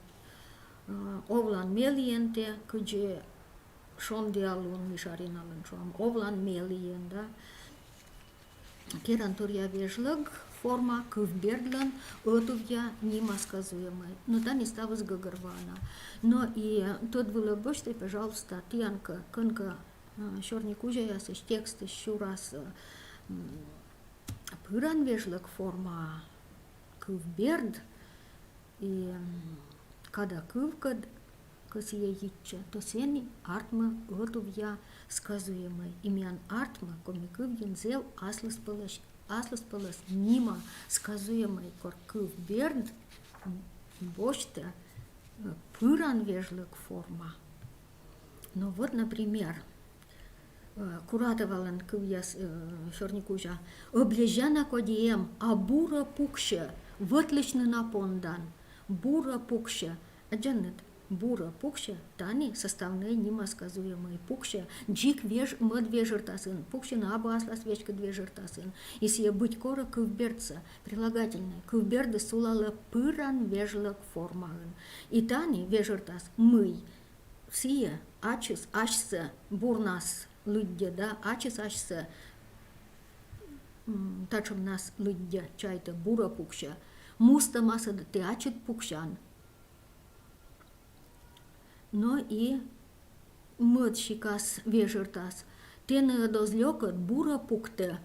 Овлан мелиенте, кыджи шон диалун мишариналын шуам. Овлан мелиен, да. Керантурья вежлык форма кывбердлан отувья нима сказуемой. Но та не става с гагарвана. Но и тот было бочтой, пожалуйста, тянка, кынка, шорникужа ясыш текст еще раз. Пыран вежлык форма кывберд и когда кывкад косия итча, то сени артма отувья сказуемой. Имян артма комикывьен зел аслас палас нима сказуемой кор кывберд бочта пыран вежлык форма. Но вот, например, куратовалан кывьяс шорникужа облежана кодием, а бура пукша вытличны напондан. Бура пукша, аджанет бура пукша, тани составные нима сказуемые пукша, джик мод вежертасын, пукша на абасла свечка двежертасын. Если быть кора кывберца, прилагательное, кывберды сулала пыран вежлак формаын. И тани вежертас мы, все ачис ашса бурнас лыдья, да, ачис ашса тачом нас лыдья, чайта бура пукша, муста маса да ты ачит пукшан. Но и мътшикас вежертас. Тене дозлёкът бура пукте.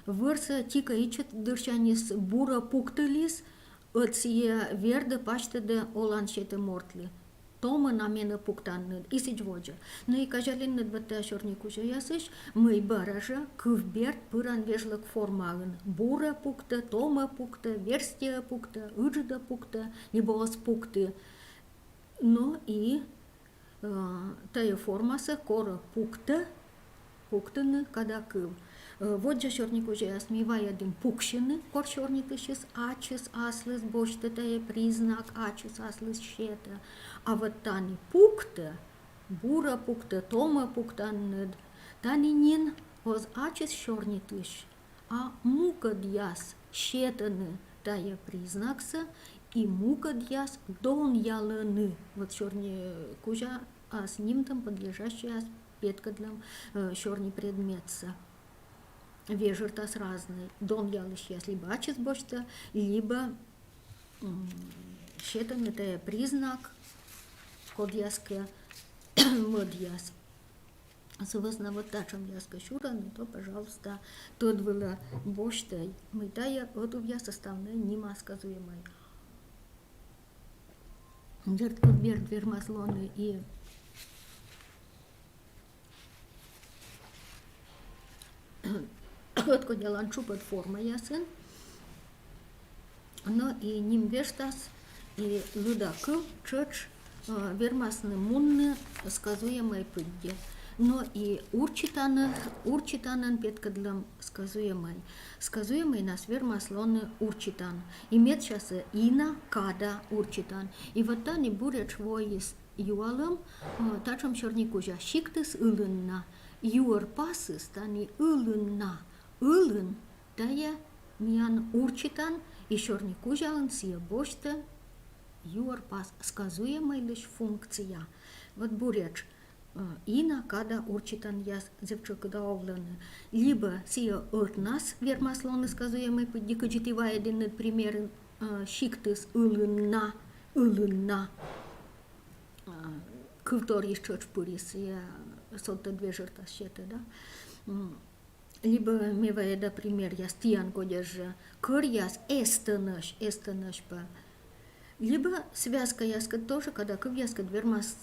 Върса тика ичет дършанис бура пуктелис, от сия верда паща да оланшете мортли. Тома намена пуктаннед, исич воджа. Но и кажалиннед бата шорникужа ясыш, мый баража, кывберт пыран вежлак формалын. Бура пукта, тома пукта, верстия пукта, ыджда пукта, либо ос пукты. Но и тая формаса кора пукта, пуктаны, когда кыв. Вот же шорникужа ясмивая дым пукшины, кор шорника шис ачис аслыс бочта тая признак ачис аслыс щета. А вот тани пукта, бура пукта, тома пуктаннед, тани нин оз ачис шорнитыш, а мукадьяс щетаны тая признакса, и мукадьяс дон яланы. Вот шорни кужа, а с ним там подлежащая петкадлам шорни предметса. Вежертас разные. Дон ялыш яс либо ачис бочта, либо щетаны тая признак, код яска вот яс. Собственно, вот та, чем я скажу, то, пожалуйста, тот было боштой. Мы тая, вот у я составная, нима сказуемой. Дерт кубер двермазлоны и вот когда ланчу под формой ясен, но и ним вештас, и людакл, чоч, вермасны мунны, сказуемой пыдде. Но и урчитанен петкадлам сказуемый нас вермаслоны урчитан. Имет сейчас ина, када урчитан. И вот та не будет швоис юалом, тачом черникужа, шиктыс ылынна. Юр пасыс тани ылынна. Ылын тая миян урчитан, и черникужа сия бошта юр пас. Сказуемый лишь функция. Вот буреч. Ина, када урчитан яс зевчокдаовланы. Либо сия от нас вермаслоны сказуемый поддикачитива один пример шиктыс ылынна, кылтор еще чпурис, я сотта две жерта щета, да. Либо мевая, пример, я стиян кодяж кыр яс эстыныш по. Либо связка яска тоже, когда кывьяска двермас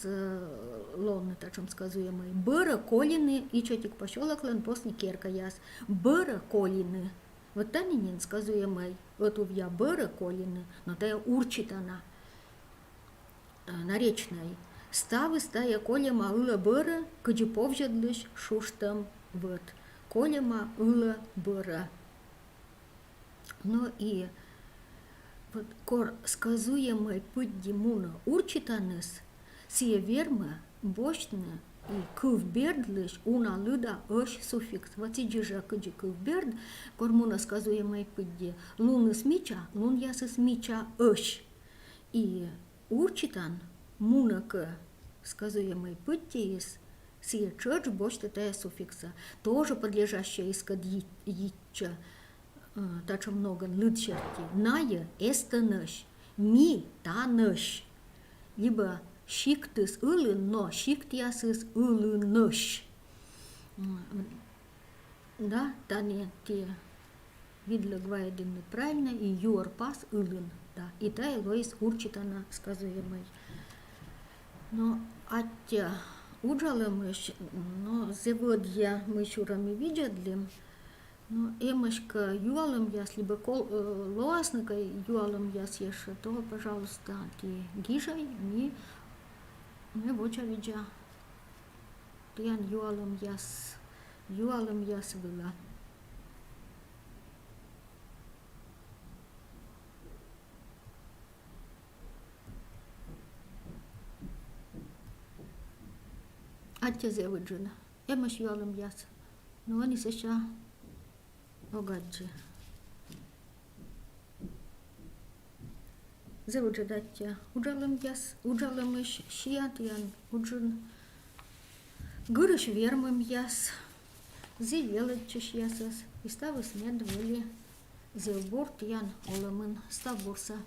лонны, тачем сказуемый. Быра колины, и чотик пощелоклен после керка яс. Быра колины. Вот та нинин сказуемый. Вот у я быра колины, но та урчитана. Наречной. Ставы стая колема ыла быра, каджи повжадлыш шуштам вот. Колема ыла быра. Но и вот кор сказуемый пыддимуна урчитаныс, сие верма, бошна и кывбердлыш уна лыда ош суффикс. Вот и джижа кыджи кывберд, кормуна сказуемый пыдди, луныс мича, лун ясыс мича ош. И урчитан муна к сказуемый пыддиис, сие чёрч бошта тая суффикса, тоже подлежащая искад ича. Тачо много лыдчерти. Ная эстыныш, ми таныш. Либо шиктыс ылын, но шиктясыс ылыныш. Да, тане те видно гвайдены правильно, и юр пас ылын. Да, и та лоис урчитана сказуемый. Но аття уджалымыш, но сегодня мы шурами видели. Но эмышка юалом яс, либо лоасника юалом яс ешь, то, пожалуйста, ти гижай, не в очереди. Тян юалом яс была. Аття зевыджина, эмыш юалом яс, но они сейчас Огаджи. Зевуджи даття уджалым яс, уджалым иш шият ян уджун. Гырыш вермым яс, зевелычыш ясас, и ставы смед вели зевборт ян олымын ставбурса.